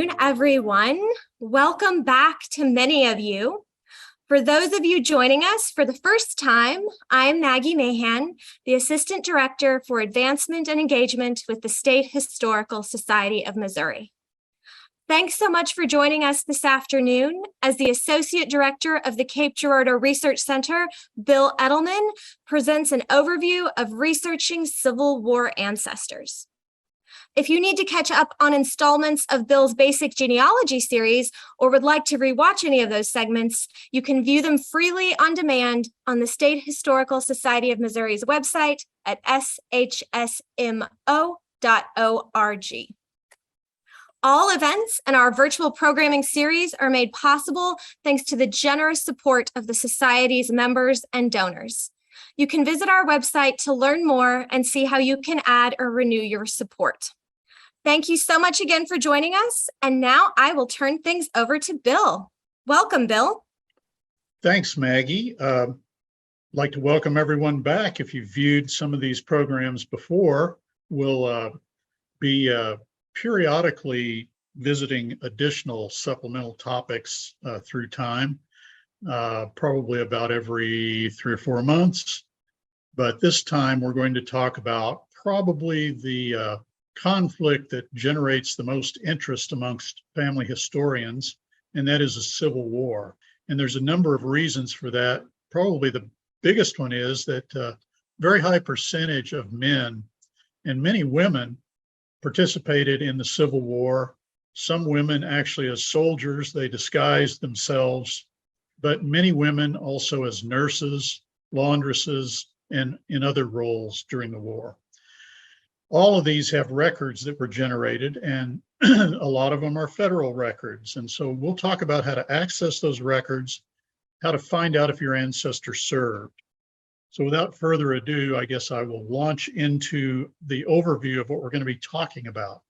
afternoon, everyone. Welcome back to many of you. For those of you joining us for the first time, I'm Maggie Mahan, the Assistant Director for Advancement and Engagement with the State Historical Society of Missouri. Thanks so much for joining us this afternoon. As the Associate Director of the Cape Girardeau Research Center, Bill Eddleman presents an overview of researching Civil War ancestors. If you need to catch up on installments of Bill's basic genealogy series or would like to rewatch any of those segments, you can view them freely on demand on the State Historical Society of Missouri's website at shsmo.org. All events and our virtual programming series are made possible thanks to the generous support of the Society's members and donors. You can visit our website to learn more and see how you can add or renew your support. Thank you so much again for joining us. And now I will turn things over to Bill. Welcome, Bill. Thanks, Maggie. I'd like to welcome everyone back. If you've viewed some of these programs before, we'll be periodically visiting additional supplemental topics through time, probably about every 3 or 4 months. But this time we're going to talk about probably the conflict that generates the most interest amongst family historians, and that is the Civil War. And there's a number of reasons for that. Probably the biggest one is that a very high percentage of men and many women participated in the Civil War. Some women actually as soldiers, they disguised themselves, but many women also as nurses, laundresses, and in other roles during the war. All of these have records that were generated, and a lot of them are federal records. And so we'll talk about how to access those records, how to find out if your ancestor served. So without further ado, I guess I will launch into the overview of what we're going to be talking about.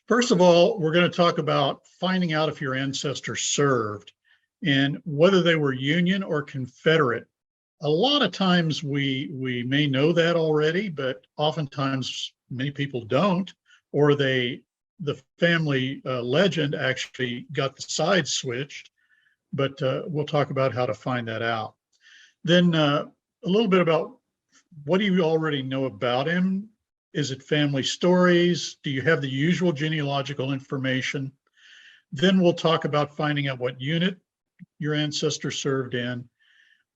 First of all, we're going to talk about finding out if your ancestor served and whether they were Union or Confederate. A lot of times we may know that already, but oftentimes many people don't, or the family legend actually got the sides switched, but we'll talk about how to find that out. Then a little bit about what do you already know about him? Is it family stories? Do you have the usual genealogical information? Then we'll talk about finding out what unit your ancestor served in,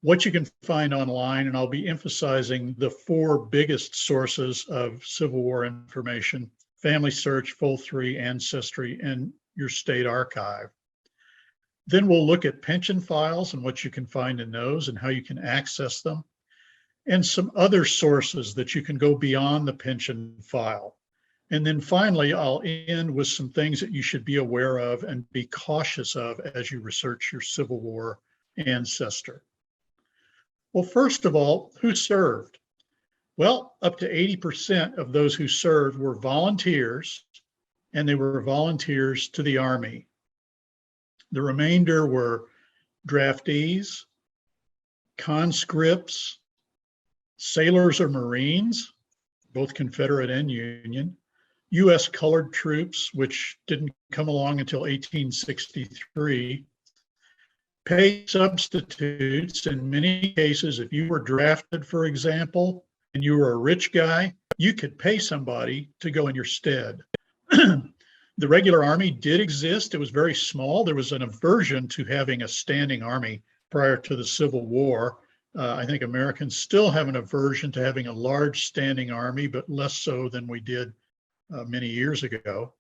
what you can find online, and I'll be emphasizing the 4 biggest sources of Civil War information: FamilySearch, Full3, Ancestry, and your state archive. Then we'll look at pension files and what you can find in those and how you can access them, and some other sources that you can go beyond the pension file. And then finally, I'll end with some things that you should be aware of and be cautious of as you research your Civil War ancestor. Well, first of all, who served? Well, up to 80% of those who served were volunteers, and they were volunteers to the Army. The remainder were draftees, conscripts, sailors or Marines, both Confederate and Union, U.S. colored troops, which didn't come along until 1863, paid substitutes. In many cases, if you were drafted, for example, and you were a rich guy, you could pay somebody to go in your stead. The regular army did exist. It was very small. There was an aversion to having a standing army prior to the Civil War. I think Americans still have an aversion to having a large standing army, but less so than we did many years ago.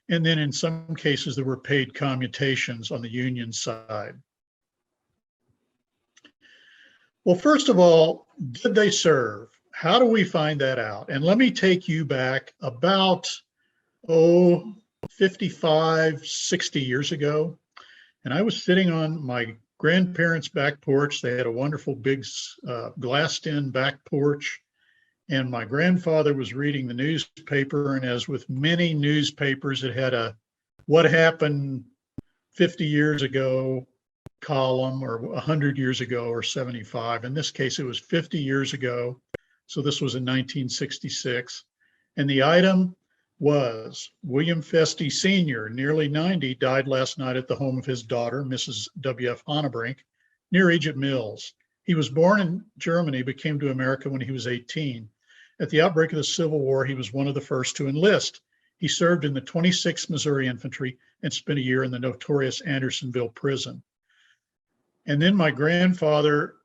And then in some cases, there were paid commutations on the Union side. Well, first of all, did they serve? How do we find that out? And let me take you back about, 55, 60 years ago. And I was sitting on my grandparents' back porch. They had a wonderful big glassed-in back porch. And my grandfather was reading the newspaper. And as with many newspapers, it had a what happened 50 years ago column, or 100 years ago, or 75. In this case, it was 50 years ago. So this was in 1966. And the item was William Feste Sr., nearly 90, died last night at the home of his daughter, Mrs. W.F. Honnebrink, near Egypt Mills. He was born in Germany, but came to America when he was 18. At the outbreak of the Civil War, he was one of the first to enlist. He served in the 26th Missouri Infantry and spent a year in the notorious Andersonville prison. And then my grandfather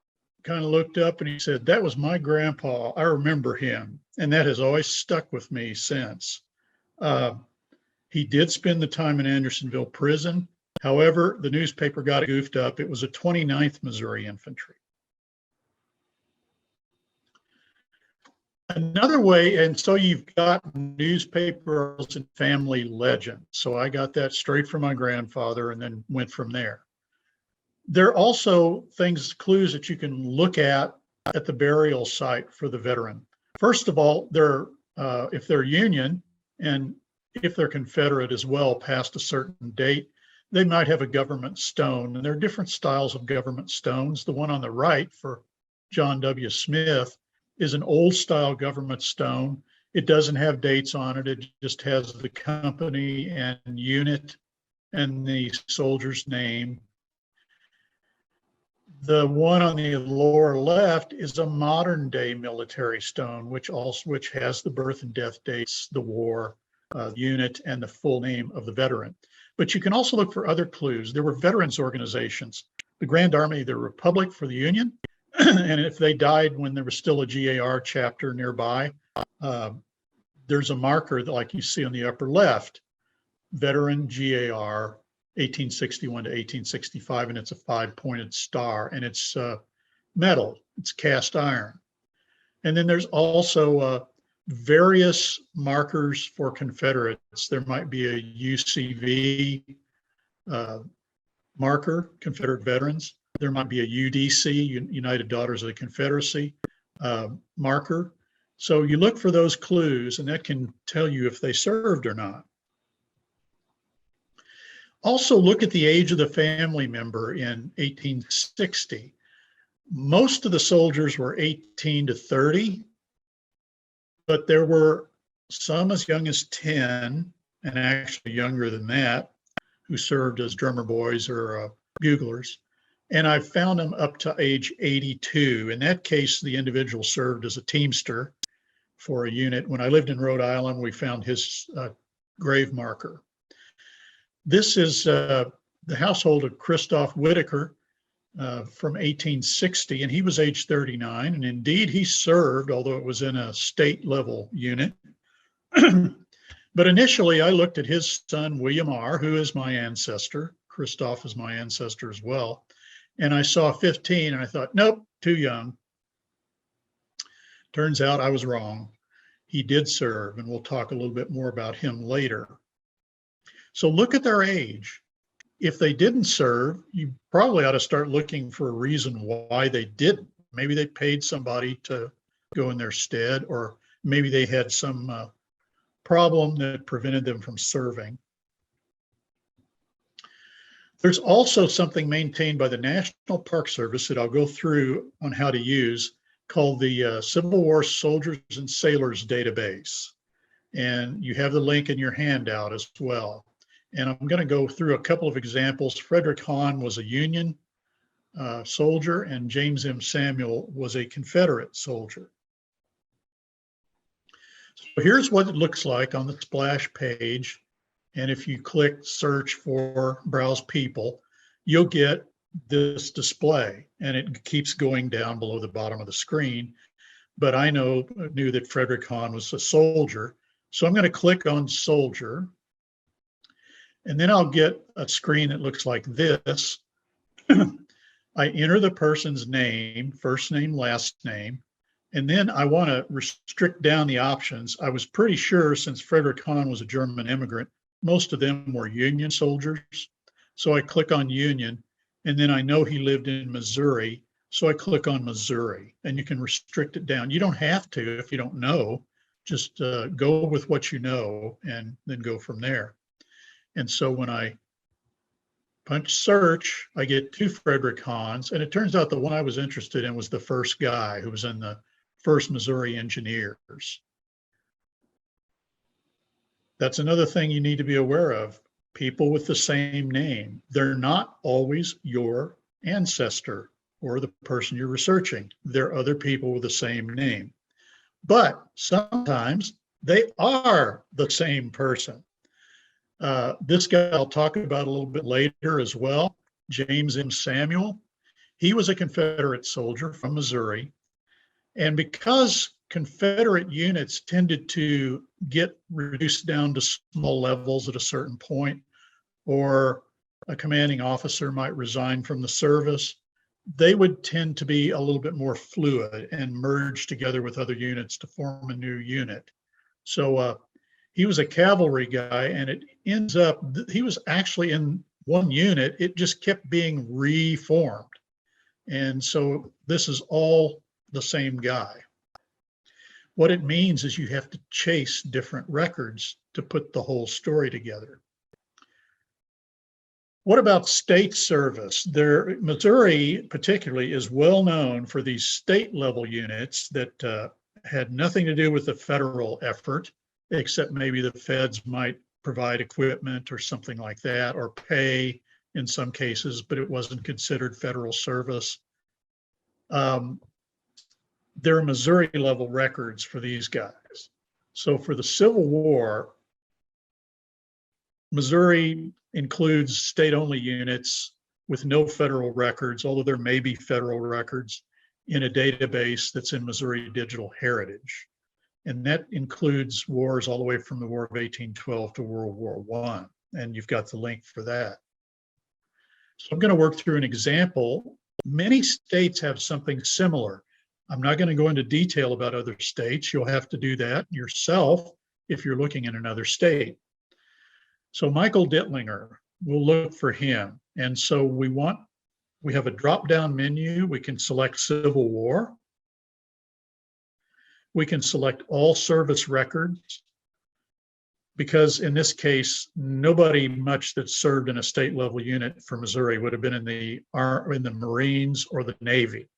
kind of looked up and he said, "That was my grandpa. I remember him." And that has always stuck with me since. He did spend the time in Andersonville prison. However, the newspaper got it goofed up. It was a 29th Missouri Infantry. Another way, and so you've got newspapers and family legends. So I got that straight from my grandfather and then went from there. There are also clues that you can look at the burial site for the veteran. First of all, if they're Union and if they're Confederate as well, past a certain date, they might have a government stone. And there are different styles of government stones. The one on the right for John W. Smith is an old style government stone. It doesn't have dates on it. It just has the company and unit and the soldier's name. The one on the lower left is a modern day military stone, which has the birth and death dates, the war, unit, and the full name of the veteran. But you can also look for other clues. There were veterans organizations, the Grand Army of the Republic for the Union, and if they died when there was still a GAR chapter nearby, there's a marker like you see on the upper left, veteran GAR 1861 to 1865, and it's a 5-pointed star, and it's metal, it's cast iron. And then there's also various markers for Confederates. There might be a UCV marker, Confederate Veterans. There might be a UDC, United Daughters of the Confederacy marker. So you look for those clues, and that can tell you if they served or not. Also look at the age of the family member in 1860. Most of the soldiers were 18 to 30, but there were some as young as 10, and actually younger than that, who served as drummer boys or buglers. And I found them up to age 82. In that case, the individual served as a teamster for a unit. When I lived in Rhode Island, we found his grave marker. This is the household of Christoph Whitaker from 1860, and he was age 39. And indeed, he served, although it was in a state level unit. But initially, I looked at his son, William R., who is my ancestor. Christoph is my ancestor as well. And I saw 15, and I thought, nope, too young. Turns out I was wrong. He did serve, and we'll talk a little bit more about him later. So look at their age. If they didn't serve, you probably ought to start looking for a reason why they didn't. Maybe they paid somebody to go in their stead, or maybe they had some problem that prevented them from serving. There's also something maintained by the National Park Service that I'll go through on how to use, called the Civil War Soldiers and Sailors Database. And you have the link in your handout as well. And I'm going to go through a couple of examples. Frederick Hahn was a Union soldier, and James M. Samuel was a Confederate soldier. So here's what it looks like on the splash page. And if you click search for browse people, you'll get this display, and it keeps going down below the bottom of the screen. But I knew that Frederick Hahn was a soldier. So I'm going to click on soldier, and then I'll get a screen that looks like this. I enter the person's name, first name, last name, and then I want to restrict down the options. I was pretty sure, since Frederick Hahn was a German immigrant, most of them were Union soldiers. So I click on Union, and then I know he lived in Missouri. So I click on Missouri, and you can restrict it down. You don't have to if you don't know. Just go with what you know and then go from there. And so when I punch search, I get 2 Frederick Hahns, and it turns out the one I was interested in was the first guy who was in the 1st Missouri Engineers. That's another thing you need to be aware of. People with the same name, they're not always your ancestor or the person you're researching. They're other people with the same name. But sometimes they are the same person. This guy I'll talk about a little bit later as well, James M. Samuel. He was a Confederate soldier from Missouri. And because Confederate units tended to get reduced down to small levels at a certain point, or a commanding officer might resign from the service, they would tend to be a little bit more fluid and merge together with other units to form a new unit. So he was a cavalry guy, and it ends up, he was actually in one unit, it just kept being reformed. And so this is all the same guy. What it means is you have to chase different records to put the whole story together. What about state service? Missouri particularly is well known for these state level units that had nothing to do with the federal effort, except maybe the feds might provide equipment or something like that, or pay in some cases, but it wasn't considered federal service. There are Missouri level records for these guys. So for the Civil War, Missouri includes state-only units with no federal records, although there may be federal records in a database that's in Missouri Digital Heritage. And that includes wars all the way from the War of 1812 to World War I. And you've got the link for that. So I'm going to work through an example. Many states have something similar. I'm not going to go into detail about other states. You'll have to do that yourself if you're looking in another state. So Michael Dittlinger, we'll look for him. And so we have a drop-down menu. We can select Civil War. We can select all service records, because in this case, nobody much that served in a state level unit for Missouri would have been in the Marines or the Navy.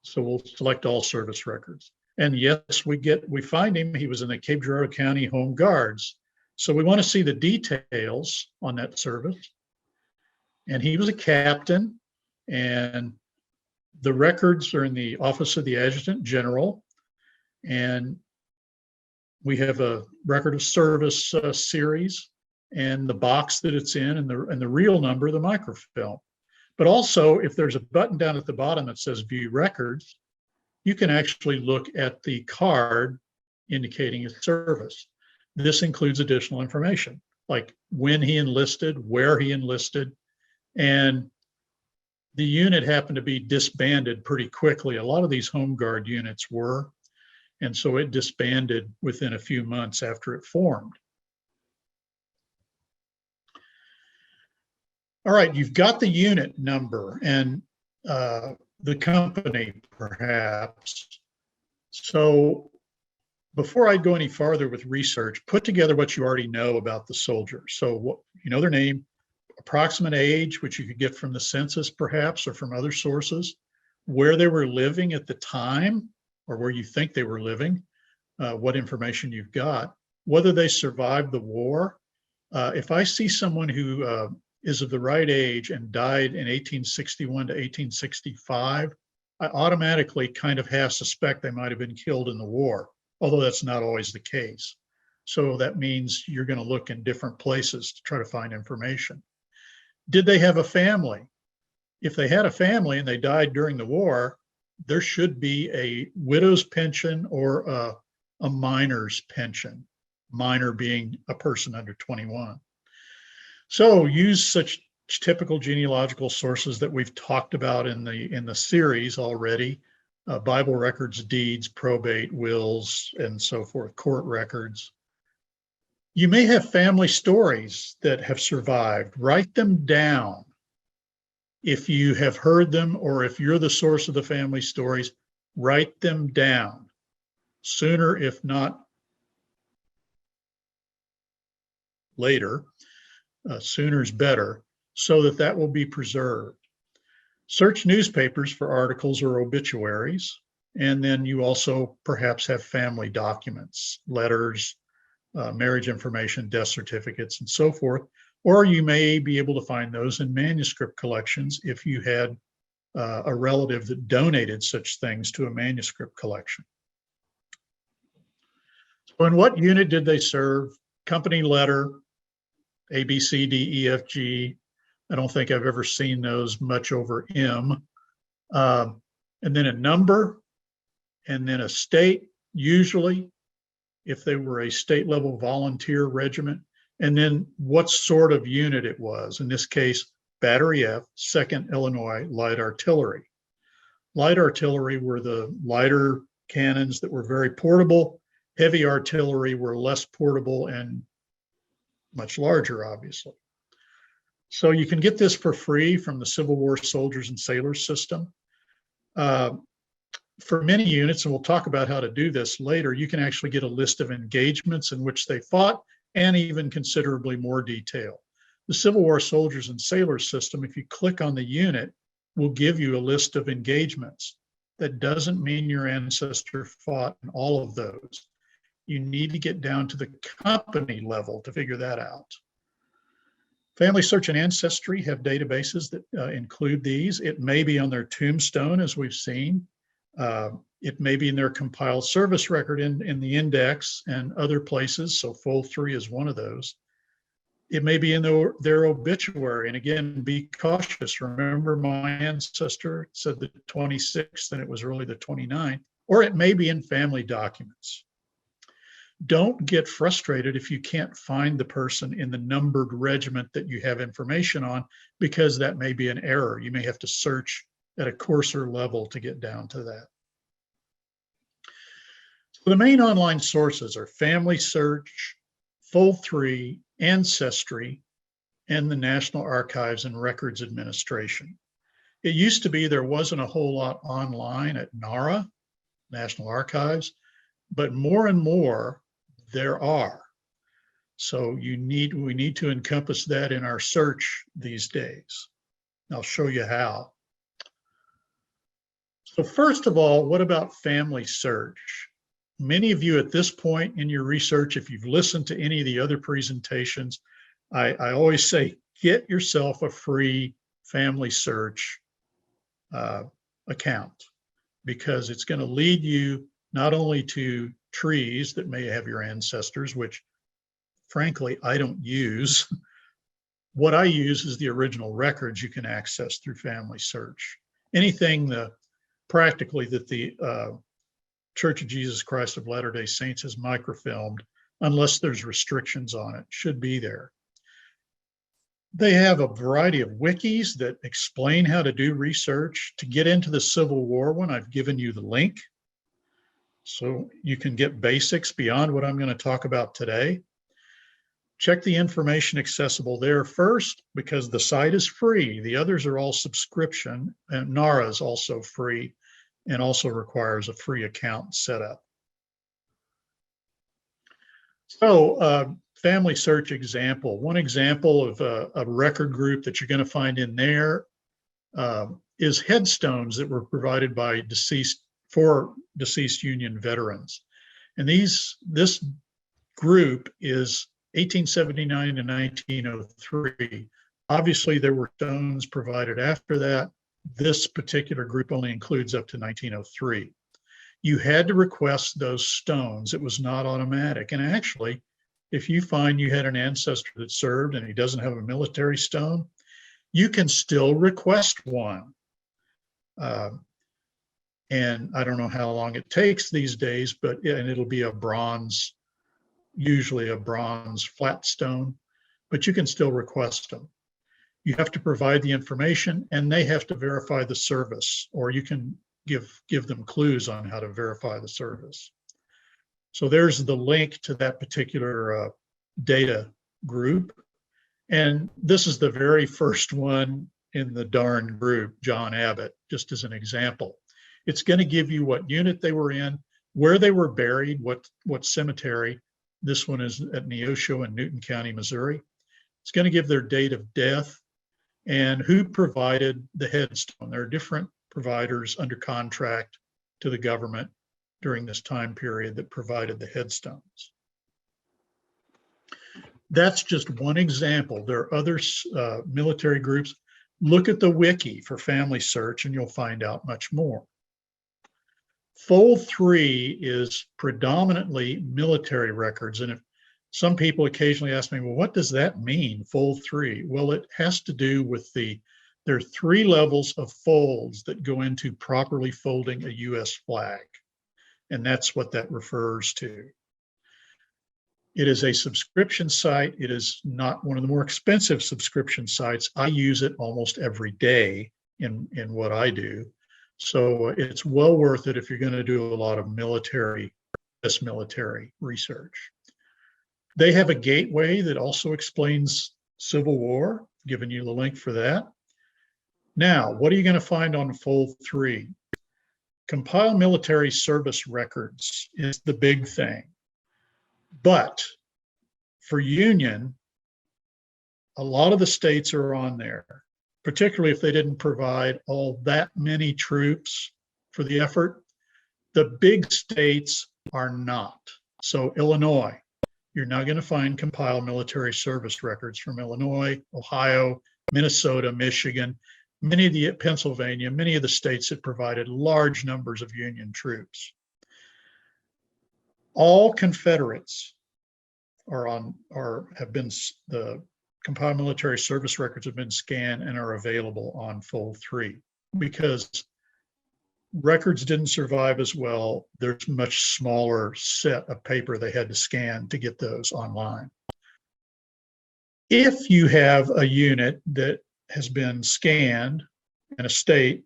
So we'll select all service records. And yes, we find him. He was in the Cape Girardeau County Home Guards. So we want to see the details on that service. And he was a captain, and the records are in the Office of the Adjutant General. And we have a record of service series and the box that it's in, and the real number of the microfilm. But also, if there's a button down at the bottom that says View Records, you can actually look at the card indicating his service. This includes additional information, like when he enlisted, where he enlisted, and the unit happened to be disbanded pretty quickly. A lot of these Home Guard units were, and so it disbanded within a few months after it formed. All right, you've got the unit number and the company, perhaps. So before I go any farther with research, put together what you already know about the soldier. So you know their name, approximate age, which you could get from the census perhaps, or from other sources, where they were living at the time, or where you think they were living, what information you've got, whether they survived the war. If I see someone who is of the right age and died in 1861 to 1865, I automatically kind of half suspect they might have been killed in the war, although that's not always the case. So that means you're going to look in different places to try to find information. Did they have a family? If they had a family and they died during the war, there should be a widow's pension or a minor's pension, minor being a person under 21. So use such typical genealogical sources that we've talked about in the series already, Bible records, deeds, probate, wills, and so forth, court records. You may have family stories that have survived. Write them down. If you have heard them, or if you're the source of the family stories, write them down. Sooner, if not later, sooner is better, so that will be preserved. Search newspapers for articles or obituaries, and then you also perhaps have family documents, letters, marriage information, death certificates, and so forth. Or you may be able to find those in manuscript collections if you had a relative that donated such things to a manuscript collection. So in what unit did they serve? Company letter, A, B, C, D, E, F, G. I don't think I've ever seen those much over M. And then a number, and then a state, usually, if they were a state level volunteer regiment, and then what sort of unit it was. In this case, Battery F, 2nd Illinois Light Artillery. Light artillery were the lighter cannons that were very portable. Heavy artillery were less portable and much larger, obviously. So you can get this for free from the Civil War Soldiers and Sailors system. For many units, and we'll talk about how to do this later, you can actually get a list of engagements in which they fought and even considerably more detail. The Civil War Soldiers and Sailors system, if you click on the unit, will give you a list of engagements. That doesn't mean your ancestor fought in all of those. You need to get down to the company level to figure that out. FamilySearch and Ancestry have databases that include these. It may be on their tombstone, as we've seen. It may be in their compiled service record in the index and other places. So Fold 3 is one of those. It may be in their obituary. And again, be cautious. Remember, my ancestor said the 26th, and it was really the 29th. Or it may be in family documents. Don't get frustrated if you can't find the person in the numbered regiment that you have information on, because that may be an error. You may have to search at a coarser level to get down to that. So the main online sources are FamilySearch, Fold 3, Ancestry, and the National Archives and Records Administration. It used to be there wasn't a whole lot online at NARA, National Archives, but more and more there are. So we need to encompass that in our search these days. I'll show you how. So first of all, what about FamilySearch? Many of you at this point in your research, if you've listened to any of the other presentations, I always say, get yourself a free FamilySearch account, because it's going to lead you not only to trees that may have your ancestors, which frankly, I don't use. What I use is the original records you can access through FamilySearch. Anything practically that the Church of Jesus Christ of Latter-day Saints has microfilmed, unless there's restrictions on it, should be there. They have a variety of wikis that explain how to do research. To get into the Civil War one, I've given you the link. So you can get basics beyond what I'm going to talk about today. Check the information accessible there first, because the site is free. The others are all subscription, and NARA is also free and also requires a free account setup. So FamilySearch example. One example of a record group that you're going to find in there is headstones that were provided by deceased Union veterans. And this group is 1879 to 1903. Obviously, there were stones provided after that. This particular group only includes up to 1903. You had to request those stones. It was not automatic. And actually, if you find you had an ancestor that served and he doesn't have a military stone, you can still request one. And I don't know how long it takes these days, but it'll be a bronze, usually a bronze flat stone, but you can still request them. You have to provide the information, and they have to verify the service, or you can give them clues on how to verify the service. So there's the link to that particular data group. And this is the very first one in the darn group, John Abbott, just as an example. It's going to give you what unit they were in, where they were buried, what cemetery. This one is at Neosho in Newton County, Missouri. It's going to give their date of death and who provided the headstone. There are different providers under contract to the government during this time period that provided the headstones. That's just one example. There are other military groups. Look at the wiki for FamilySearch and you'll find out much more. Fold 3 is predominantly military records. And if some people occasionally ask me, well, what does that mean, Fold 3? Well, it has to do with there are 3 levels of folds that go into properly folding a US flag. And that's what that refers to. It is a subscription site. It is not one of the more expensive subscription sites. I use it almost every day in what I do. So it's well worth it if you're going to do a lot of military research. They have a gateway that also explains Civil War, giving you the link for that. Now, what are you going to find on Fold 3? Compile military service records is the big thing. But for Union, a lot of the states are on there, particularly if they didn't provide all that many troops for the effort. The big states are not. So Illinois, you're not going to find compiled military service records from Illinois, Ohio, Minnesota, Michigan, Pennsylvania, many of the states that provided large numbers of Union troops. All Confederates the compiled military service records have been scanned and are available on Fold 3 because records didn't survive as well. There's a much smaller set of paper they had to scan to get those online. If you have a unit that has been scanned in a state,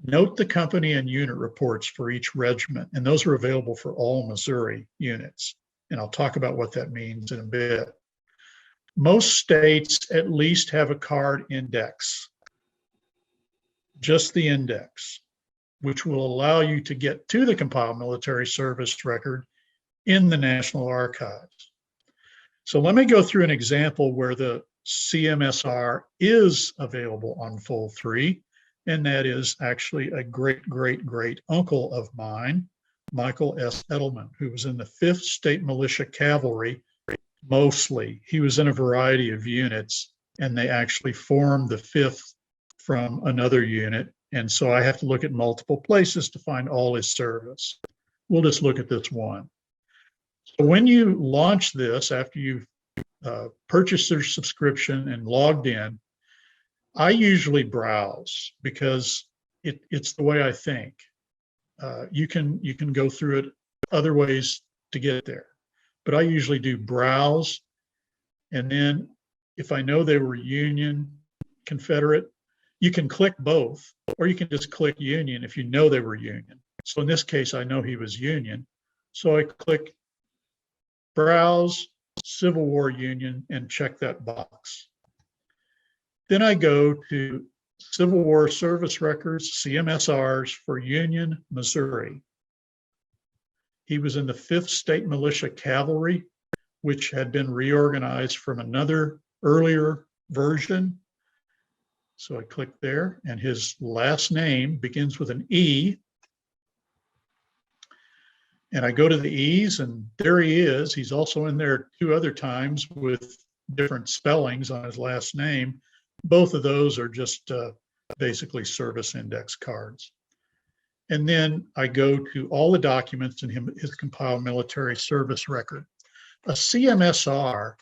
note the company and unit reports for each regiment, and those are available for all Missouri units. And I'll talk about what that means in a bit. Most states at least have a card index, just the index, which will allow you to get to the compiled military service record in the National Archives. So let me go through an example where the CMSR is available on Fold 3, and that is actually a great uncle of mine, Michael S. Eddleman, who was in the 5th State Militia Cavalry mostly. He was in a variety of units, and they actually formed the 5th from another unit. And so I have to look at multiple places to find all his service. We'll just look at this one. So when you launch this, after you've purchased their subscription and logged in, I usually browse because it's the way I think. You can go through it other ways to get there, but I usually do browse, and then if I know they were Union, Confederate, you can click both, or you can just click Union if you know they were Union. So in this case, I know he was Union, so I click Browse Civil War Union and check that box. Then I go to Civil War Service Records, CMSRs for Union, Missouri. He was in the 5th State Militia Cavalry, which had been reorganized from another earlier version. So I click there, and his last name begins with an E. And I go to the E's, and there he is. He's also in there 2 other times with different spellings on his last name. Both of those are just basically service index cards. And then I go to all the documents in his compiled military service record. A CMSR,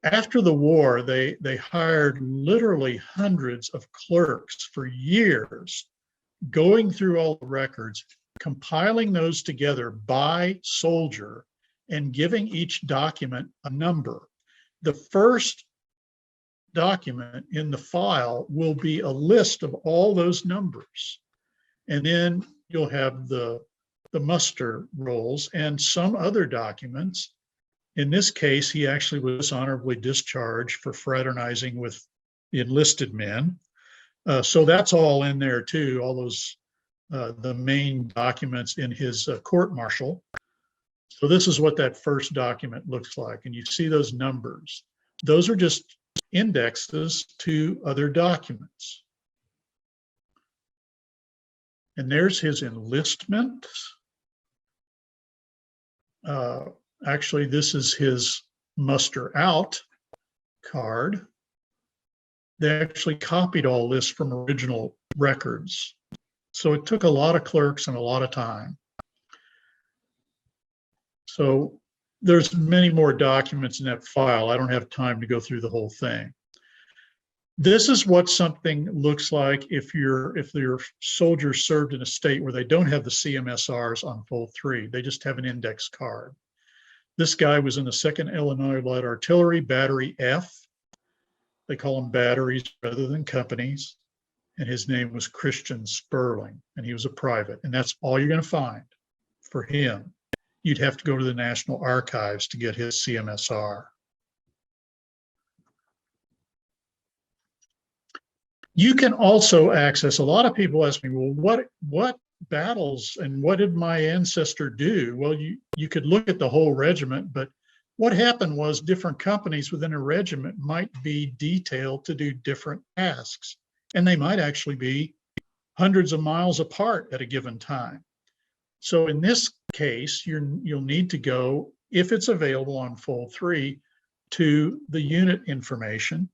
after the war, they hired literally hundreds of clerks for years, going through all the records, compiling those together by soldier, and giving each document a number. The first document in the file will be a list of all those numbers. And then you'll have the muster rolls and some other documents. In this case, he actually was honorably discharged for fraternizing with the enlisted men. So that's all in there too, all those, the main documents in his court-martial. So this is what that first document looks like. And you see those numbers. Those are just indexes to other documents. And there's his enlistment. Actually, this is his muster out card, they actually copied all this from original records. So it took a lot of clerks and a lot of time. So there's many more documents in that file. I don't have time to go through the whole thing. This is what something looks like if your soldier served in a state where they don't have the CMSRs on full 3. They just have an index card. This guy was in the 2nd Illinois Light Artillery, Battery F. They call them batteries rather than companies. And his name was Christian Sperling, and he was a private. And that's all you're going to find for him. You'd have to go to the National Archives to get his CMSR. You can also access, a lot of people ask me, well, what battles and what did my ancestor do? Well, you could look at the whole regiment, but what happened was different companies within a regiment might be detailed to do different tasks, and they might actually be hundreds of miles apart at a given time. So in this case, you'll need to go, if it's available on full 3, to the unit information.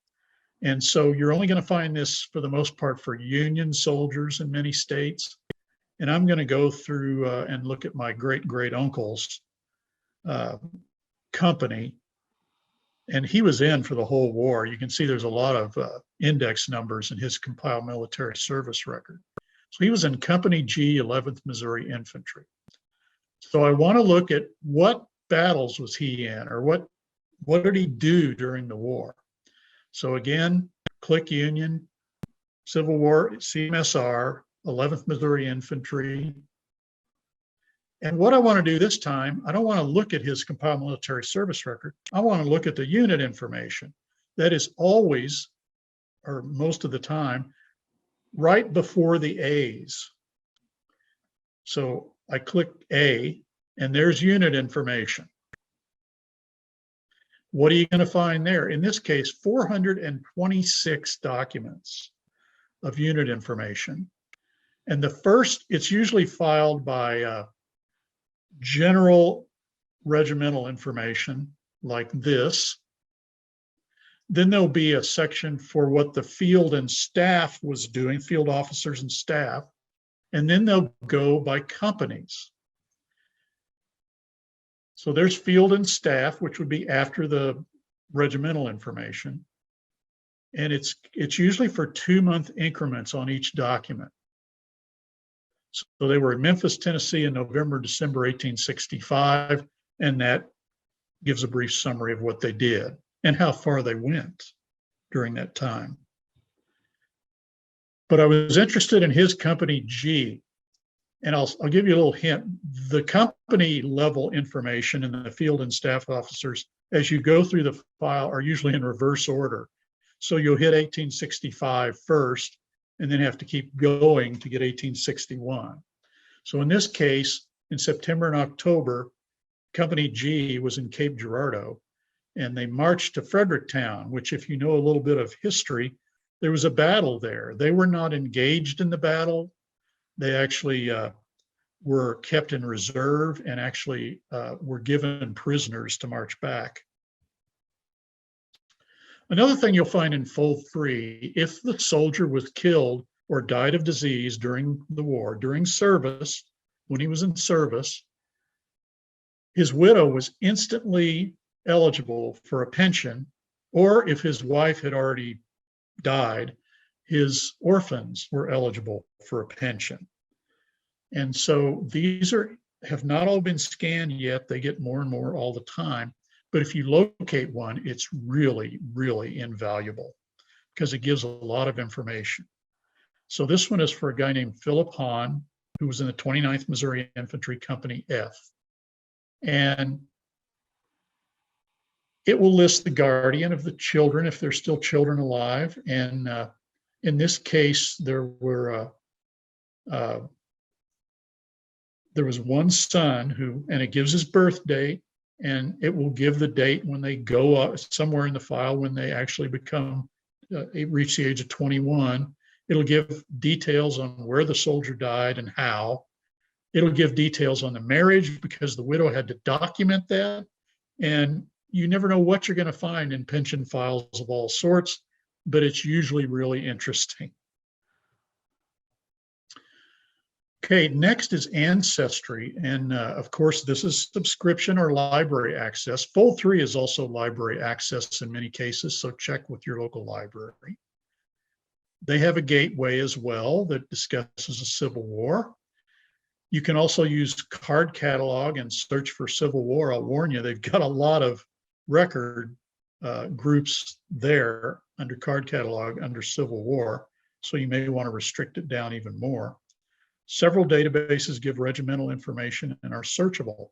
And so you're only going to find this for the most part for Union soldiers in many states. And I'm going to go through and look at my great-great-uncle's company. And he was in for the whole war. You can see there's a lot of index numbers in his compiled military service record. So he was in Company G, 11th Missouri Infantry. So I want to look at what battles was he in, or what did he do during the war? So again, click Union, Civil War, CMSR, 11th Missouri Infantry. And what I want to do this time, I don't want to look at his compiled military service record. I want to look at the unit information. That is always, or most of the time, right before the A's. So I click A, and there's unit information. What are you going to find there? In this case, 426 documents of unit information. And the first, it's usually filed by general regimental information like this. Then there'll be a section for what the field and staff was doing, field officers and staff. And then they'll go by companies. So there's field and staff, which would be after the regimental information. And it's usually for 2-month increments on each document. So they were in Memphis, Tennessee in November, December 1865, and that gives a brief summary of what they did and how far they went during that time. But I was interested in his Company G, and I'll give you a little hint. The company level information and the field and staff officers, as you go through the file, are usually in reverse order. So you'll hit 1865 first, and then have to keep going to get 1861. So in this case, in September and October, Company G was in Cape Girardeau, and they marched to Fredericktown, which, if you know a little bit of history, there was a battle there. They were not engaged in the battle. They actually were kept in reserve and actually were given prisoners to march back. Another thing you'll find in Fold 3, if the soldier was killed or died of disease during the war, during service, when he was in service, his widow was instantly eligible for a pension, or if his wife had already died, his orphans were eligible for a pension. And so these have not all been scanned yet. They get more and more all the time. But if you locate one, it's really, really invaluable because it gives a lot of information. So this one is for a guy named Philip Hahn, who was in the 29th Missouri Infantry Company F. And it will list the guardian of the children if there's still children alive. And in this case, there was one son who, and it gives his birth date, and it will give the date when they go up somewhere in the file when they actually reach the age of 21. It'll give details on where the soldier died and how. It'll give details on the marriage because the widow had to document that. And you never know what you're going to find in pension files of all sorts, but it's usually really interesting. Okay, next is Ancestry. And of course, this is subscription or library access. Full 3 is also library access in many cases, so check with your local library. They have a gateway as well that discusses the Civil War. You can also use card catalog and search for Civil War. I'll warn you, they've got a lot of record groups there under card catalog under Civil War, so you may want to restrict it down even more. Several databases give regimental information and are searchable.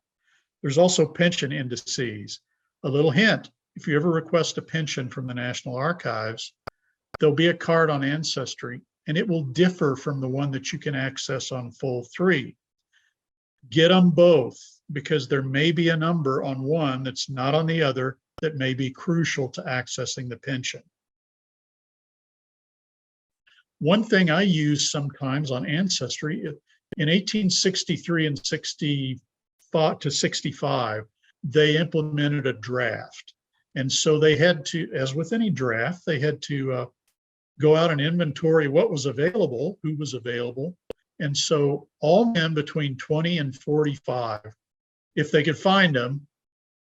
There's also pension indices. A little hint, if you ever request a pension from the National Archives, there'll be a card on Ancestry, and it will differ from the one that you can access on Full 3. Get them both, because there may be a number on one that's not on the other that may be crucial to accessing the pension. One thing I use sometimes on Ancestry, in 1863 and 65 to 65, they implemented a draft. And so they had to, as with any draft, they had to go out and inventory what was available, who was available. And so all men between 20 and 45, if they could find them,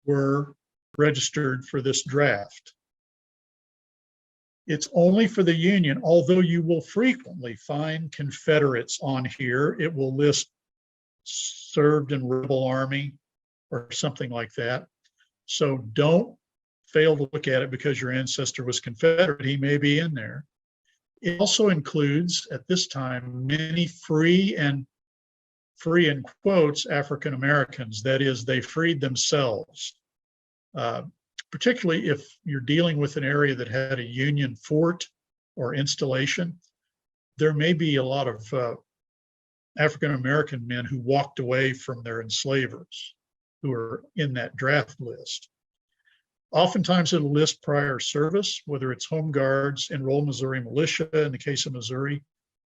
were registered for this draft. It's only for the Union, although you will frequently find Confederates on here. It will list served in rebel army or something like that. So don't fail to look at it because your ancestor was Confederate. He may be in there. It also includes, at this time, many free in quotes, African Americans. That is, they freed themselves. Particularly if you're dealing with an area that had a Union fort or installation, there may be a lot of African-American men who walked away from their enslavers who are in that draft list. Oftentimes it'll list prior service, whether it's Home Guards, Enrolled Missouri Militia in the case of Missouri,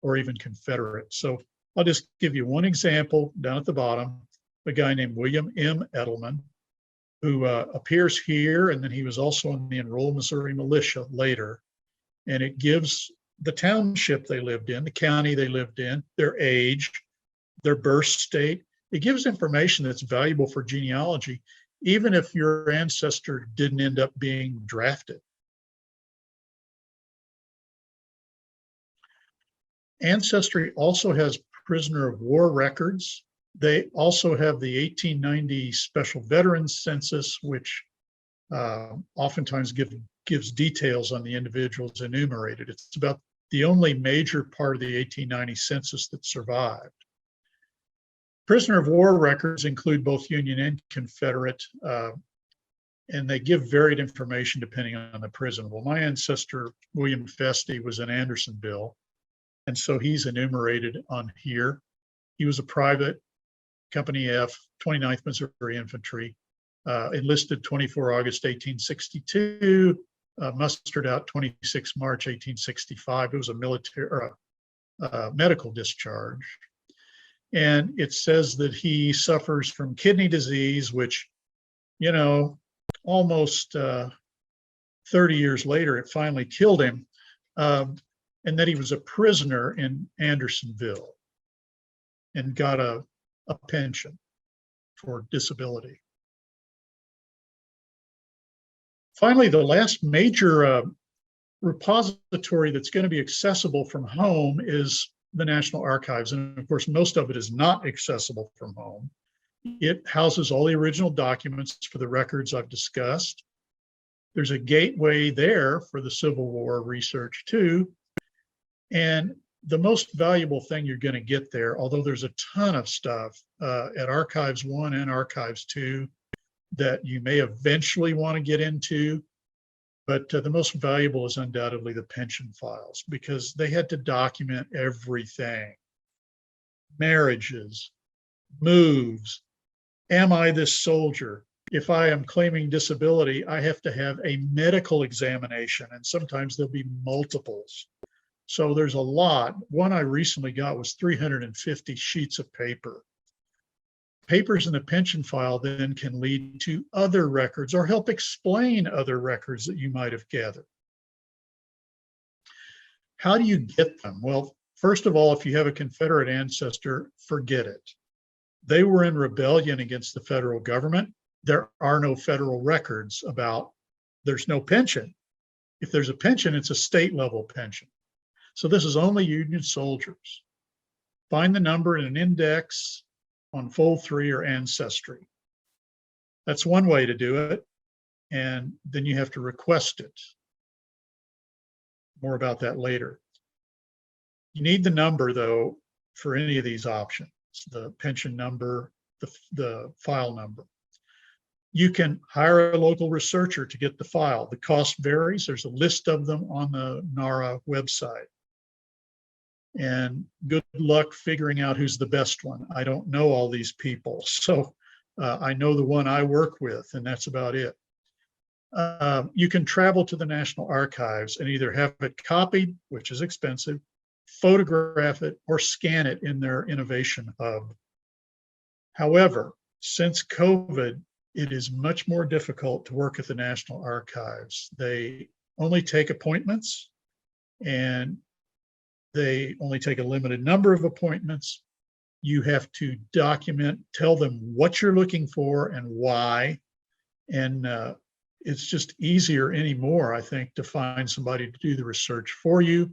or even Confederate. So I'll just give you one example down at the bottom, a guy named William M. Eddleman, who appears here, and then he was also in the Enrolled Missouri Militia later. And it gives the township they lived in, the county they lived in, their age, their birth state. It gives information that's valuable for genealogy, even if your ancestor didn't end up being drafted. Ancestry also has prisoner of war records. They also have the 1890 Special Veterans Census, which oftentimes gives details on the individuals enumerated. It's about the only major part of the 1890 census that survived. Prisoner of war records include both Union and Confederate, and they give varied information depending on the prison. Well, my ancestor, William Feste, was in Andersonville, and so he's enumerated on here. He was a private, Company F, 29th Missouri Infantry, enlisted 24 August 1862, mustered out 26 March 1865. It was a military or a medical discharge. And it says that he suffers from kidney disease, which, you know, almost 30 years later, it finally killed him, and that he was a prisoner in Andersonville and got a pension for disability. Finally, the last major repository that's going to be accessible from home is the National Archives. And of course, most of it is not accessible from home. It houses all the original documents for the records I've discussed. There's a gateway there for the Civil War research too. And the most valuable thing you're going to get there, although there's a ton of stuff at Archives 1 and Archives 2 that you may eventually want to get into, but the most valuable is undoubtedly the pension files, because they had to document everything. Marriages, moves, am I this soldier? If I am claiming disability, I have to have a medical examination, and sometimes there'll be multiples. So there's a lot. One I recently got was 350 sheets of paper. papers in the pension file then can lead to other records or help explain other records that you might have gathered. How do you get them? Well, first of all, if you have a Confederate ancestor, forget it. They were in rebellion against the federal government. There are no federal records about, there's no pension. If there's a pension, it's a state level pension. So this is only Union soldiers. Find the number in an index on fold 3 or Ancestry. That's one way to do it. And then you have to request it. More about that later. You need the number, though, for any of these options, the pension number, the file number. You can hire a local researcher to get the file. The cost varies. There's a list of them on the NARA website. And good luck figuring out who's the best one. I don't know all these people. So I know the one I work with, and that's about it. You can travel to the National Archives and either have it copied, which is expensive, photograph it, or scan it in their innovation hub. However, since COVID, it is much more difficult to work at the National Archives. They only take appointments, and they only take a limited number of appointments. You have to document, tell them what you're looking for and why. And it's just easier anymore, I think, to find somebody to do the research for you.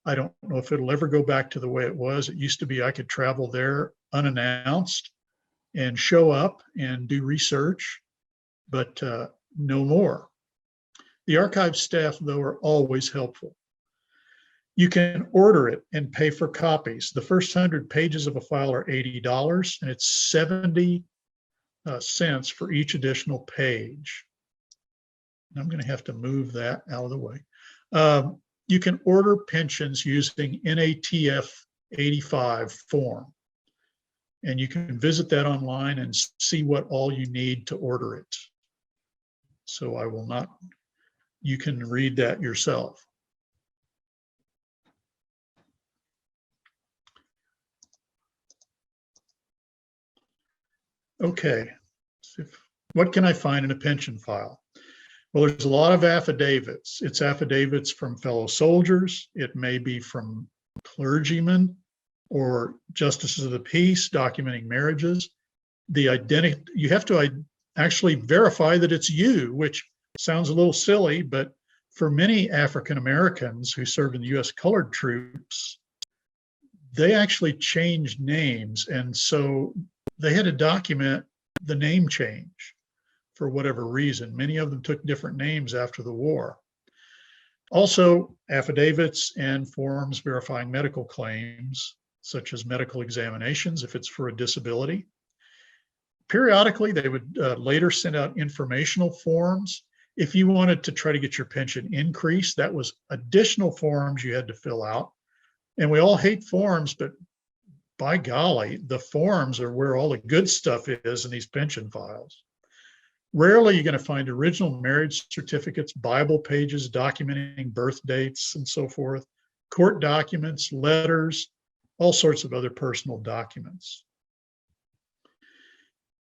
I don't know if it'll ever go back to the way it was. It used to be I could travel there unannounced and show up and do research, but no more. The archive staff, though, are always helpful. You can order it and pay for copies. The first 100 pages of a file are $80, and it's 70 cents for each additional page. I'm going to have to move that out of the way. You can order pensions using NATF 85 form. And you can visit that online and see what all you need to order it. So I will not, you can read that yourself. Okay, what can I find in a pension file? Well, there's a lot of affidavits. It's affidavits from fellow soldiers. It may be from clergymen or justices of the peace documenting marriages. The identity, you have to actually verify that it's you, which sounds a little silly, but for many African Americans who served in the US colored troops, they actually changed names. And so they had to document the name change for whatever reason. Many of them took different names after the war. Also, affidavits and forms verifying medical claims, such as medical examinations if it's for a disability. Periodically, they would later send out informational forms. If you wanted to try to get your pension increased, that was additional forms you had to fill out. And we all hate forms, but by golly, the forms are where all the good stuff is in these pension files. Rarely you're going to find original marriage certificates, Bible pages documenting birth dates and so forth, court documents, letters, all sorts of other personal documents.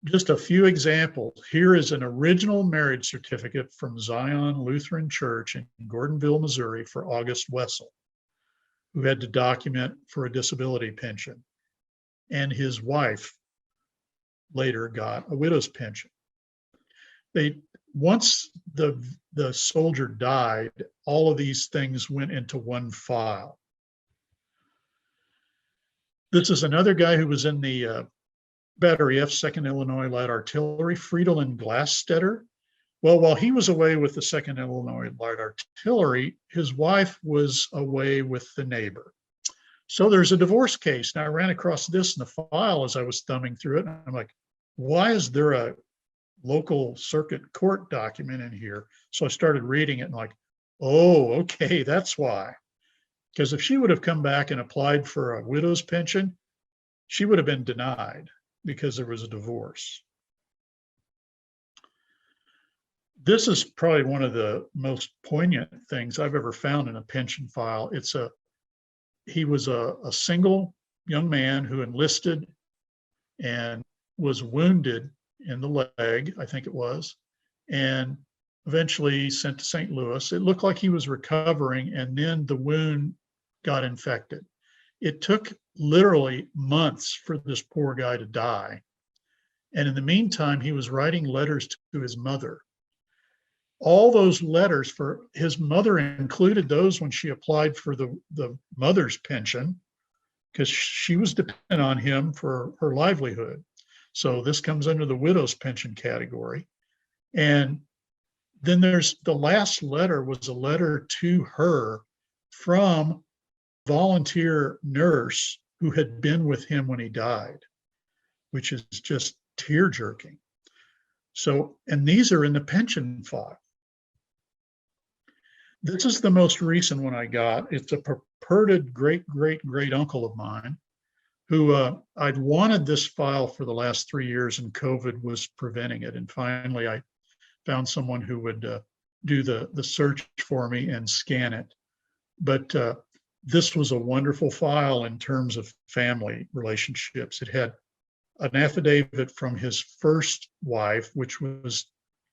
Just a few examples. Here is an original marriage certificate from Zion Lutheran Church in Gordonville, Missouri for August Wessel, who had to document for a disability pension. And his wife later got a widow's pension. Once the soldier died, all of these things went into one file. This is another guy who was in the Battery F, 2nd Illinois Light Artillery, Friedelin Glastetter. Well, while he was away with the 2nd Illinois Light Artillery, his wife was away with the neighbor. So there's a divorce case. Now I ran across this in the file as I was thumbing through it. And I'm like, why is there a local circuit court document in here? So I started reading it and like, oh, okay, that's why. Because if she would have come back and applied for a widow's pension, she would have been denied because there was a divorce. This is probably one of the most poignant things I've ever found in a pension file. He was a single young man who enlisted and was wounded in the leg, I think it was, and eventually sent to St. Louis. It looked like he was recovering, and then the wound got infected. It took literally months for this poor guy to die. And in the meantime, he was writing letters to his mother. All those letters for his mother included those when she applied for the mother's pension, because she was dependent on him for her livelihood. So this comes under the widow's pension category. And then there's the last letter was a letter to her from a volunteer nurse who had been with him when he died, which is just tear-jerking. So, and these are in the pension file. This is the most recent one I got. It's a purported great uncle of mine who I'd wanted this file for the last 3 years, and COVID was preventing it. And finally, I found someone who would do the search for me and scan it. But this was a wonderful file in terms of family relationships. It had an affidavit from his first wife, which was